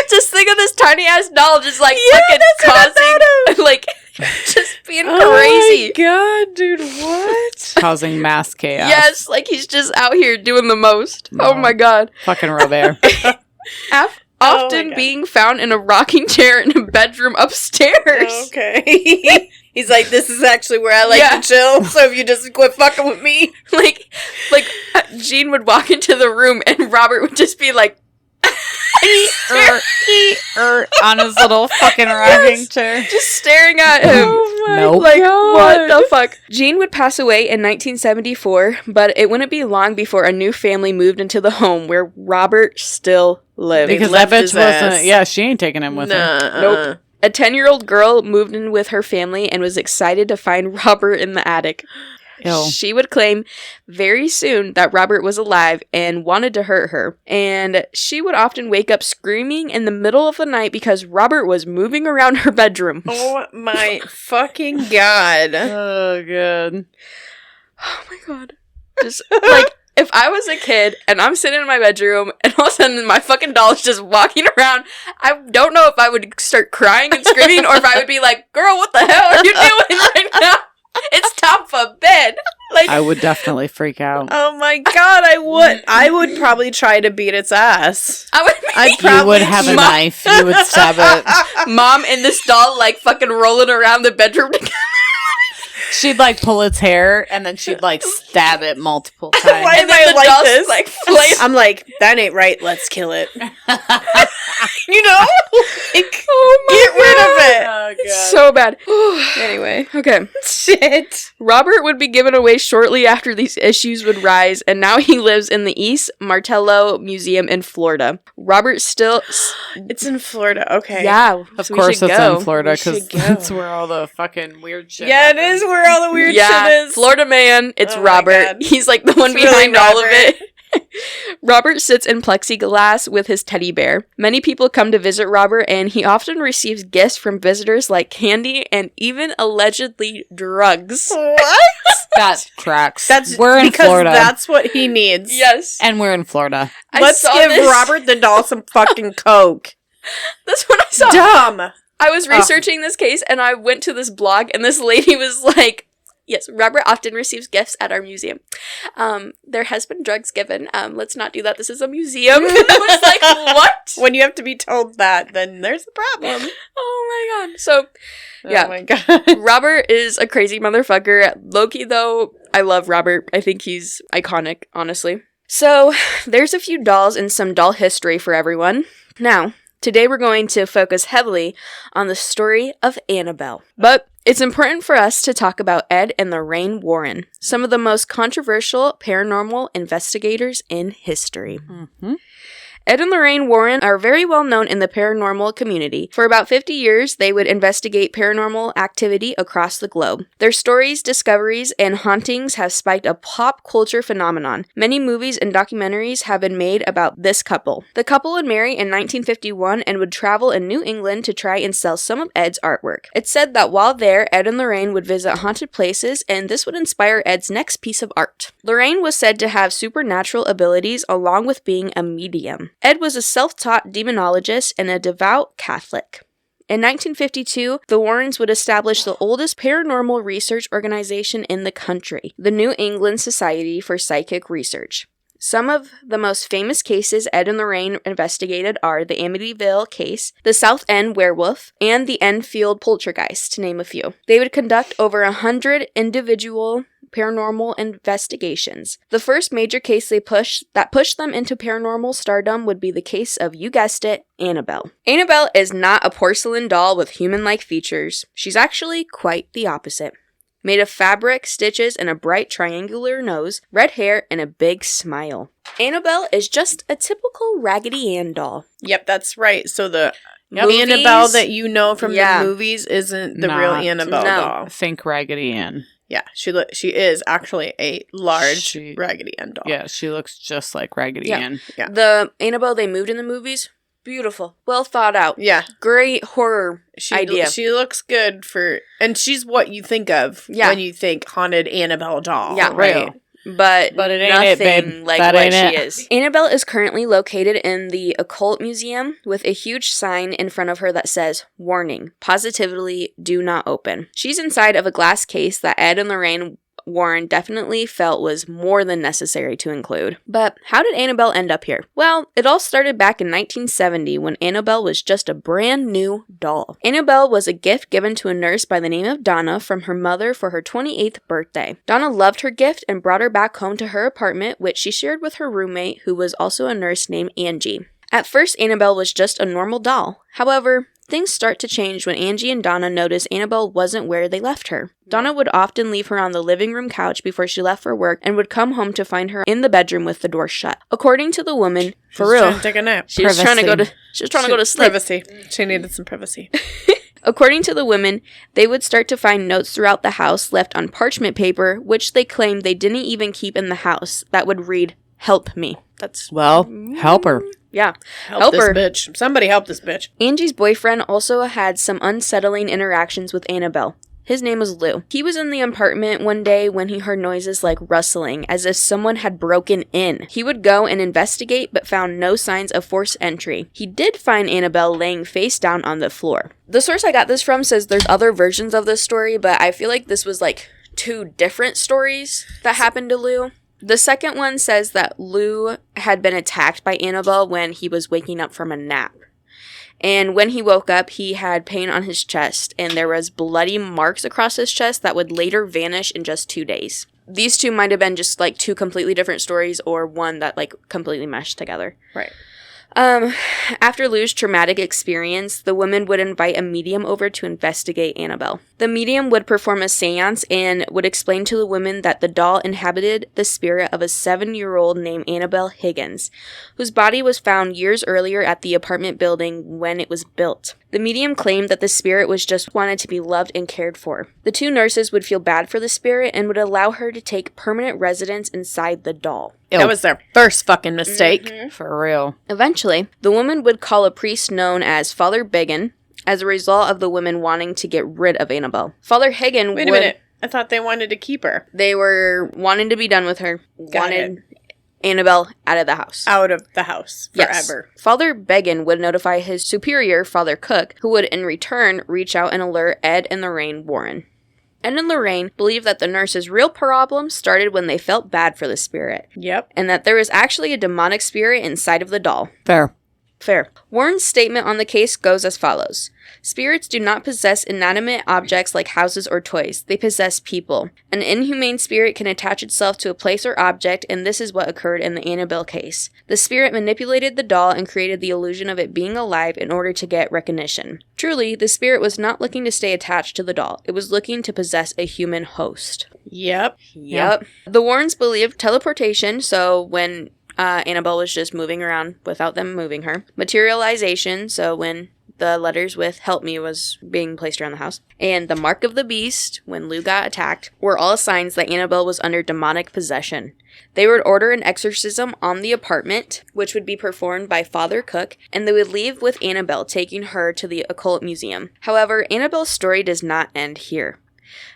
Just think of this tiny ass doll just like Yeah, fucking that's what I causing like Just being Oh crazy. my god, dude, what? Causing mass chaos. Yes, like he's just out here doing the most. No. Oh my god. Fucking Robert. Often God. being found in a rocking chair in a bedroom upstairs. Okay. He's like, this is actually where I like Yeah. to chill, so if you just quit fucking with me. Like Gene would walk into the room and Robert would just be like, On his little fucking rocking chair. just staring at him. Oh my Nope. Like, God. what the fuck? Gene would pass away in 1974, but it wouldn't be long before a new family moved into the home where Robert still lived. They Because that left his bitch wasn't. ass. Yeah, she ain't taking him with her. Nope. A 10-year-old girl moved in with her family and was excited to find Robert in the attic. Ew. She would claim very soon that Robert was alive and wanted to hurt her. And she would often wake up screaming in the middle of the night because Robert was moving around her bedroom. Oh my fucking god. Oh, good. Oh my god. Just like if I was a kid and I'm sitting in my bedroom and all of a sudden my fucking doll is just walking around, I don't know if I would start crying and screaming or if I would be like, girl, what the hell are you doing right now? It's time for bed. Like I would definitely freak out. Oh my god, I would probably try to beat its ass. I would I'd You probably would have a knife. You would stab it. Mom and this doll like fucking rolling around the bedroom together. She'd like pull its hair and then she'd like stab it multiple times. Why And am I then the like doll's this? like flaying. I'm like, that ain't right, let's kill it. You know? Like, Oh my get rid of it. Oh, It's so bad. Anyway, okay. Shit. Robert would be given away shortly after these issues would rise, and now he lives in the East Martello Museum in Florida. Robert still... It's in Florida, okay. Yeah, Of so we course should it's go. in Florida We because should go. that's where all the fucking weird shit Yeah, it happens. is where all the weird Yeah, shit is. Florida man, it's Oh my Robert. God. He's like the one It's really behind all of Robert. it. Robert sits in plexiglass with his teddy bear. Many people come to visit Robert, and he often receives gifts from visitors like candy and even allegedly drugs. What? That cracks. That's we're in because Florida. that's what he needs. Yes. And we're in Florida. I Let's saw give this. Robert the doll some fucking coke. That's what I saw. Dumb. I was researching this case and I went to this blog and this lady was like, yes, Robert often receives gifts at our museum. There has been drugs given. Let's not do that. This is a museum. I was like, what? When you have to be told that, then there's a problem. Oh my god. So, yeah. Oh my god. Robert is a crazy motherfucker. Loki, though, I love Robert. I think he's iconic, honestly. So, there's a few dolls and some doll history for everyone. Now, today we're going to focus heavily on the story of Annabelle. But it's important for us to talk about Ed and Lorraine Warren, some of the most controversial paranormal investigators in history. Mm-hmm. Ed and Lorraine Warren are very well known in the paranormal community. For about 50 years, they would investigate paranormal activity across the globe. Their stories, discoveries, and hauntings have spiked a pop culture phenomenon. Many movies and documentaries have been made about this couple. The couple would marry in 1951 and would travel in New England to try and sell some of Ed's artwork. It's said that while there, Ed and Lorraine would visit haunted places, and this would inspire Ed's next piece of art. Lorraine was said to have supernatural abilities along with being a medium. Ed was a self-taught demonologist and a devout Catholic. In 1952, the Warrens would establish the oldest paranormal research organization in the country, the New England Society for Psychic Research. Some of the most famous cases Ed and Lorraine investigated are the Amityville case, the South End werewolf, and the Enfield poltergeist, to name a few. They would conduct over 100 individual paranormal investigations. The first major case they pushed them into paranormal stardom would be the case of, you guessed it, Annabelle. Annabelle is not a porcelain doll with human-like features. She's actually quite the opposite. Made of fabric, stitches, and a bright triangular nose, red hair, and a big smile. Annabelle is just a typical Raggedy Ann doll. Yep, that's right. So the Movies? Annabelle that you know from Yeah. the movies isn't the real Not. Annabelle No. doll. Think Raggedy Ann. Yeah, she is actually a large She- Raggedy Ann doll. Yeah, she looks just like Raggedy Yeah. Ann. Yeah. The Annabelle they moved in the movies, beautiful, well thought out, Yeah, great horror idea. She looks good and she's what you think of Yeah. when you think haunted Annabelle doll. Yeah. right. but it ain't nothing it, babe. like That what ain't she it. is. Annabelle is currently located in the Occult Museum with a huge sign in front of her that says, "Warning, positively do not open." She's inside of a glass case that Ed and Lorraine Warren definitely felt was more than necessary to include. But how did Annabelle end up here? Well, it all started back in 1970 when Annabelle was just a brand new doll. Annabelle was a gift given to a nurse by the name of Donna from her mother for her 28th birthday. Donna loved her gift and brought her back home to her apartment, which she shared with her roommate, who was also a nurse named Angie. At first, Annabelle was just a normal doll. However, things start to change when Angie and Donna notice Annabelle wasn't where they left her. Donna would often leave her on the living room couch before she left for work and would come home to find her in the bedroom with the door shut. According to the woman, for real, trying to take a nap. she was trying to go to sleep. Privacy. She needed some privacy. According to the women, they would start to find notes throughout the house left on parchment paper, which they claimed they didn't even keep in the house, that would read, "Help me." That's... Well, help her. Yeah. Help this her. bitch. Somebody help this bitch. Angie's boyfriend also had some unsettling interactions with Annabelle. His name was Lou. He was in the apartment one day when he heard noises like rustling, as if someone had broken in. He would go and investigate, but found no signs of forced entry. He did find Annabelle laying face down on the floor. The source I got this from says there's other versions of this story, but I feel like this was like 2 different stories that happened to Lou. The second one says that Lou had been attacked by Annabelle when he was waking up from a nap. And when he woke up, he had pain on his chest, and there was bloody marks across his chest that would later vanish in just 2 days. These 2 might have been just like 2 completely different stories, or one that like completely meshed together. Right. After Lou's traumatic experience, the woman would invite a medium over to investigate Annabelle. The medium would perform a seance and would explain to the women that the doll inhabited the spirit of a 7-year-old named Annabelle Higgins, whose body was found years earlier at the apartment building when it was built. The medium claimed that the spirit was just wanted to be loved and cared for. The 2 nurses would feel bad for the spirit and would allow her to take permanent residence inside the doll. That was their first fucking mistake. Mm-hmm. For real. Eventually, the woman would call a priest known as Father Biggin as a result of the women wanting to get rid of Annabelle. Father Higgin Wait a minute. I thought they wanted to keep her. They were wanting to be done with her. Wanted Annabelle out of the house. Out of the house. Forever. Yes. Father Biggin would notify his superior, Father Cook, who would in return reach out and alert Ed and Lorraine Warren. Ed and Lorraine believed that the nurse's real problem started when they felt bad for the spirit. Yep. And that there was actually a demonic spirit inside of the doll. Fair. Warren's statement on the case goes as follows. Spirits do not possess inanimate objects like houses or toys. They possess people. An inhumane spirit can attach itself to a place or object, and this is what occurred in the Annabelle case. The spirit manipulated the doll and created the illusion of it being alive in order to get recognition. Truly, the spirit was not looking to stay attached to the doll. It was looking to possess a human host. Yep. The Warrens believed teleportation, so when Annabelle was just moving around without them moving her. Materialization, so when the letters with "Help Me" was being placed around the house. And the Mark of the Beast, when Lou got attacked, were all signs that Annabelle was under demonic possession. They would order an exorcism on the apartment, which would be performed by Father Cook, and they would leave with Annabelle, taking her to the Occult Museum. However, Annabelle's story does not end here.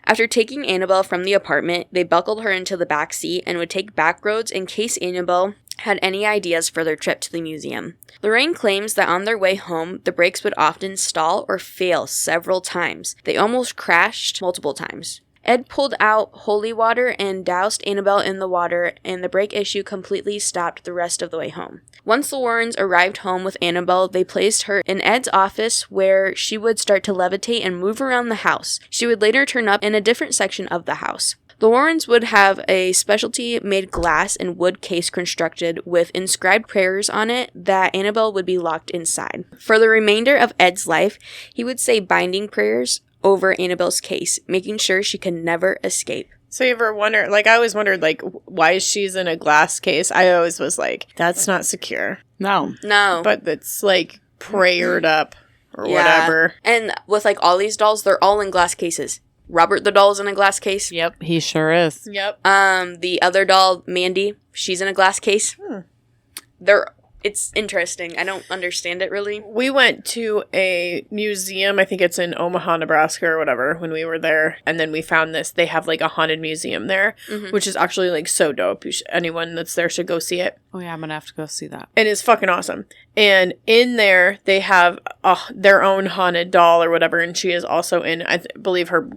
After taking Annabelle from the apartment, they buckled her into the back seat and would take back roads in case Annabelle had any ideas for their trip to the museum. Lorraine claims that on their way home, the brakes would often stall or fail several times. They almost crashed multiple times. Ed pulled out holy water and doused Annabelle in the water, and the brake issue completely stopped the rest of the way home. Once the Warrens arrived home with Annabelle, they placed her in Ed's office where she would start to levitate and move around the house. She would later turn up in a different section of the house. The Warrens would have a specialty-made glass and wood case constructed with inscribed prayers on it that Annabelle would be locked inside. For the remainder of Ed's life, he would say binding prayers over Annabelle's case, making sure she could never escape. So you ever wonder, like, I always wondered, like, why she's in a glass case? I always was like, that's not secure. No. But it's, like, prayered up or whatever. And with, like, all these dolls, they're all in glass cases. Robert the doll's in a glass case. Yep, he sure is. Yep. The other doll, Mandy, she's in a glass case. They're it's interesting. I don't understand it really. We went to a museum, I think it's in Omaha, Nebraska or whatever, when we were there. And then we found this. They have like a haunted museum there, which is actually like so dope. Anyone that's there should go see it. Oh, yeah, I'm going to have to go see that. And it's fucking awesome. And in there, they have their own haunted doll or whatever. And she is also in, I believe her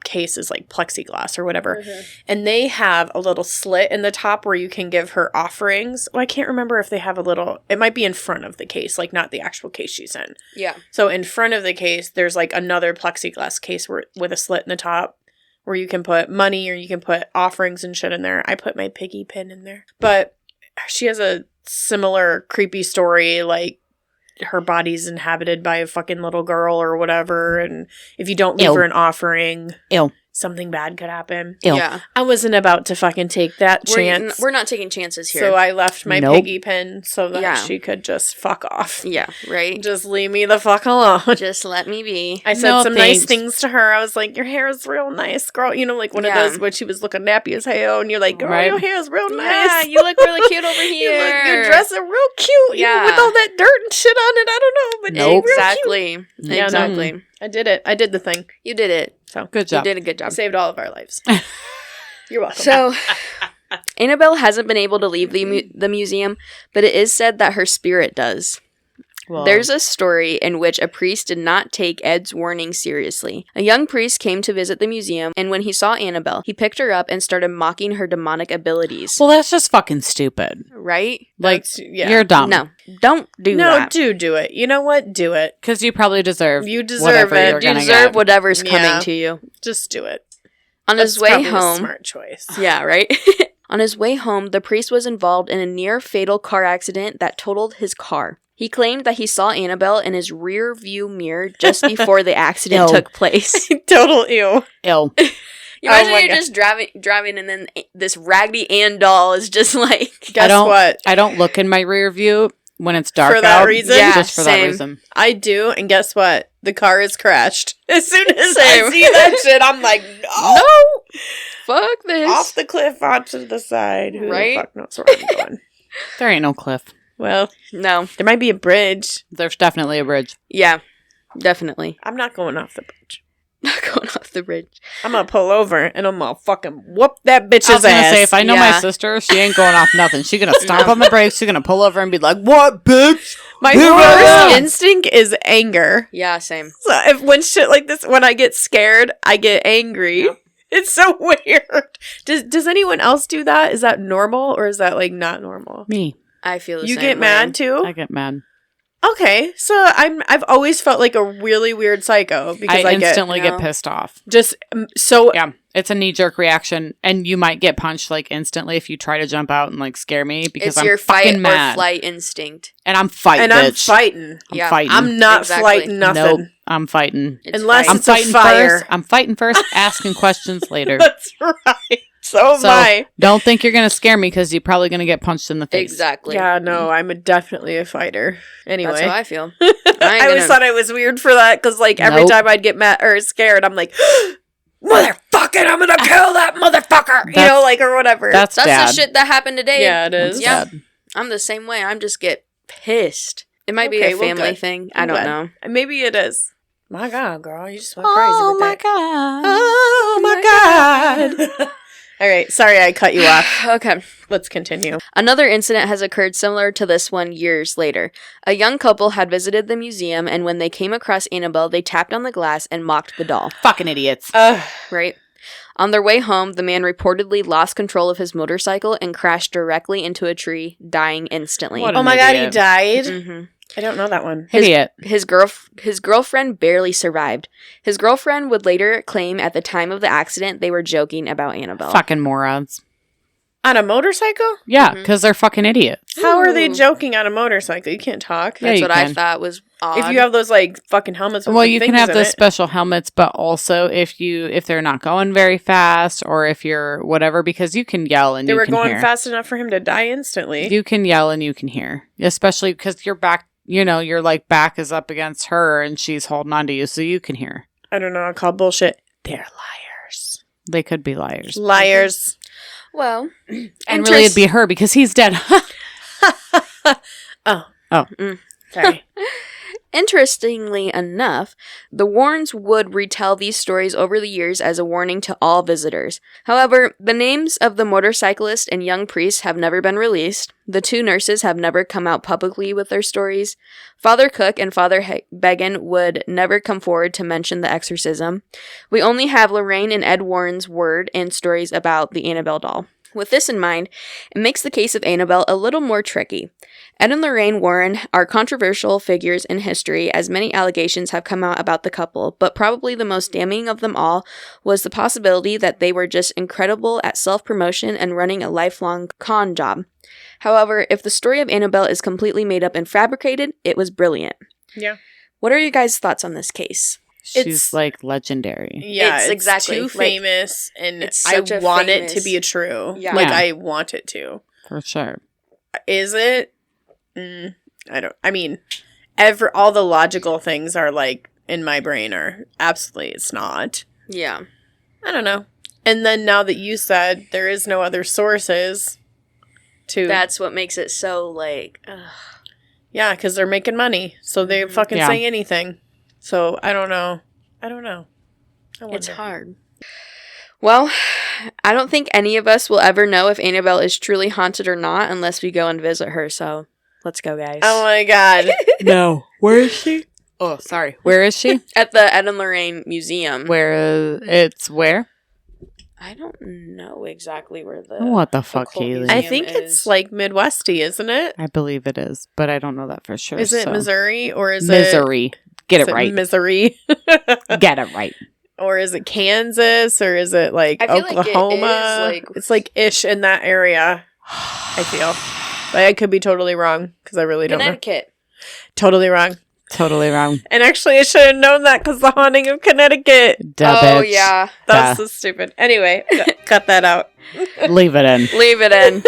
case is like plexiglass or whatever. And they have a little slit in the top where you can give her offerings. Well, I can't remember if they have a little, it might be in front of the case, like not the actual case she's in. Yeah. So in front of the case, there's like another plexiglass case with a slit in the top where you can put money or you can put offerings and shit in there. I put my piggy pin in there. But she has a similar creepy story, like her body's inhabited by a fucking little girl or whatever, and if you don't leave her an offering, something bad could happen. Yeah. I wasn't about to fucking take that chance. We're not taking chances here. So I left my piggy pin so that she could just fuck off. Yeah, right? Just leave me the fuck alone. Just let me be. I said some nice things to her. I was like, your hair is real nice, girl. You know, like one of those when she was looking nappy as hell, and you're like, girl, your hair is real nice. Yeah, you look really cute over here. Your dress is real cute. Yeah. With all that dirt and shit on it. I don't know. But exactly. Yeah, exactly. I did it. I did the thing. You did it. So good job. You did a good job. You saved all of our lives. You're welcome. So, Annabelle hasn't been able to leave the museum, but it is said that her spirit does. Well, there's a story in which a priest did not take Ed's warning seriously. A young priest came to visit the museum, and when he saw Annabelle, he picked her up and started mocking her demonic abilities. Well, that's just fucking stupid. Right? Like, you're dumb. No, don't do that. No, do it. You know what? Do it. Because you probably deserve it. You deserve whatever's coming to you. Just do it. On his way home. A smart choice. Yeah, right? On his way home, the priest was involved in a near-fatal car accident that totaled his car. He claimed that he saw Annabelle in his rear view mirror just before the accident took place. Total ew. Ew. Imagine you're just driving and then this Raggedy Ann doll is just like... Guess what? I don't look in my rear view when it's dark for that reason? Yeah, just for that reason. I do, and guess what? The car is crashed. As soon as I see that shit, I'm like, no! Fuck this. Off the cliff, onto the side. Who right? the fuck knows where I'm going? There ain't no cliff. Well, no. There might be a bridge. There's definitely a bridge. Yeah, definitely. I'm not going off the bridge. Not going off the bridge. I'm gonna pull over and I'm gonna fucking whoop that bitch's ass. I was gonna say, if I know my sister, she ain't going off nothing. She's gonna stomp on the brakes. She's gonna pull over and be like, "What, bitch?" My first instinct is anger. Yeah, same. So when shit like this, when I get scared, I get angry. Yeah. It's so weird. Does anyone else do that? Is that normal or is that like not normal? Me. I feel the you same get way. mad too? I get mad. Okay, so I've always felt like a really weird psycho because I instantly get pissed off. Just so yeah, it's a knee-jerk reaction, and you might get punched like instantly if you try to jump out and like scare me because it's I'm your fucking fight mad. Or flight instinct, and I'm fighting. And I'm fighting. I'm fighting. I'm not fighting nothing. Nope, I'm fighting. Unless I'm it's fighting a fire. First. I'm fighting first, asking questions later. That's right. So am I. Don't think you're gonna scare me because you're probably gonna get punched in the face. Exactly. Yeah, no, I'm definitely a fighter. Anyway, that's how I feel. I always thought I was weird for that because, like, every time I'd get mad or scared, I'm like, "Motherfucking, I'm gonna kill that motherfucker," you know, like or whatever. That's the shit that happened today. Yeah, it is. Yeah, I'm the same way. I'm just get pissed. It might be a family thing. I don't know. Maybe it is. My God, girl, you just went crazy. Oh with my that. God. Oh my God. All right, sorry I cut you off. Okay. Let's continue. Another incident has occurred similar to this one years later. A young couple had visited the museum, and when they came across Annabelle, they tapped on the glass and mocked the doll. Fucking idiots. Right? On their way home, the man reportedly lost control of his motorcycle and crashed directly into a tree, dying instantly. Oh my God, he died? Mm-hmm. I don't know that one. Idiot. His girlfriend barely survived. His girlfriend would later claim at the time of the accident they were joking about Annabelle. Fucking morons. On a motorcycle? Yeah, because they're fucking idiots. How are they joking on a motorcycle? You can't talk. That's what I thought was odd. If you have those like fucking helmets with you can have those special helmets, but also if they're not going very fast or if you're whatever, because you can yell and they you were can going hear. fast enough for him to die instantly. You can yell and you can hear, especially because your back, your like back is up against her and she's holding on to you, so you can hear. I don't know. I call bullshit. They're liars. They could be liars. Liars. Well, and really it'd be her because he's dead. Oh. Sorry. Interestingly enough, the Warrens would retell these stories over the years as a warning to all visitors. However, the names of the motorcyclist and young priest have never been released. The 2 nurses have never come out publicly with their stories. Father Cook and Father Began would never come forward to mention the exorcism. We only have Lorraine and Ed Warren's word and stories about the Annabelle doll. With this in mind, it makes the case of Annabelle a little more tricky. Ed and Lorraine Warren are controversial figures in history, as many allegations have come out about the couple, but probably the most damning of them all was the possibility that they were just incredible at self-promotion and running a lifelong con job. However, if the story of Annabelle is completely made up and fabricated, it was brilliant. Yeah. What are your guys' thoughts on this case? She's like legendary. Yeah, It's exactly, too like, famous, and it's I such a want it famous- to be true. Yeah. Like, Yeah. I want it to. For sure. Is it? I mean, all the logical things are like in my brain are absolutely it's not. Yeah. I don't know. And then now that you said there is no other sources to That's what makes it so, like, ugh. yeah, because they're making money, so they fucking Yeah. say anything. So I don't know. I It's wonder. hard. Well, I don't think any of us will ever know if Annabelle is truly haunted or not unless we go and visit her, so let's go, guys. Oh my god. No. Where is she? Oh, sorry. Where is she? At the Ed and Lorraine Museum. Where? I don't know exactly where the... What the fuck, occult Kaylee? museum I think it's is. like Midwesty, isn't it? I believe it is, but I don't know that for sure. Is it so. Missouri or is Missouri? Get it it right. Missouri? Get it right. Or is it Kansas or is it like I feel like it is, Oklahoma? like- It's like ish in that area, I feel. But I could be totally wrong because I really don't know. Connecticut. Totally wrong. Totally wrong. And actually, I should have known that because the haunting of Connecticut. Duh, Oh, bitch. yeah. That Duh. was so stupid. Anyway, cut that out. Leave it in. Leave it in.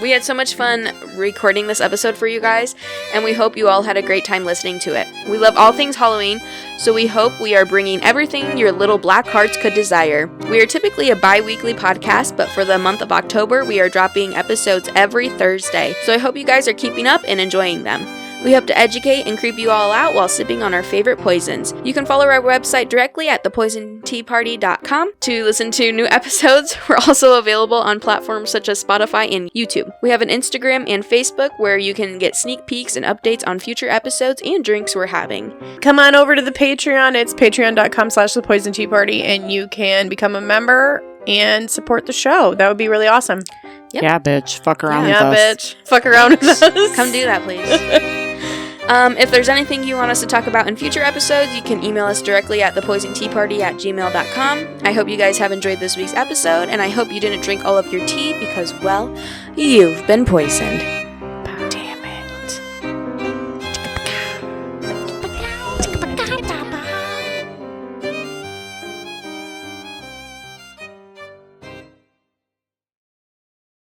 We had so much fun recording this episode for you guys, and we hope you all had a great time listening to it. We love all things Halloween, so we hope we are bringing everything your little black hearts could desire. We are typically a bi-weekly podcast, but for the month of October, we are dropping episodes every Thursday. So I hope you guys are keeping up and enjoying them. We hope to educate and creep you all out while sipping on our favorite poisons. You can follow our website directly at thepoisonteaparty.com to listen to new episodes. We're also available on platforms such as Spotify and YouTube. We have an Instagram and Facebook where you can get sneak peeks and updates on future episodes and drinks we're having. Come on over to the Patreon. It's patreon.com/thepoisonteaparty, and you can become a member and support the show. That would be really awesome. Yep. Yeah, bitch. Fuck around Yeah, with us. bitch. Fuck around with us. Come do that, please. If there's anything you want us to talk about in future episodes, you can email us directly at thepoisonteaparty@gmail.com. I hope you guys have enjoyed this week's episode, and I hope you didn't drink all of your tea because, well, you've been poisoned.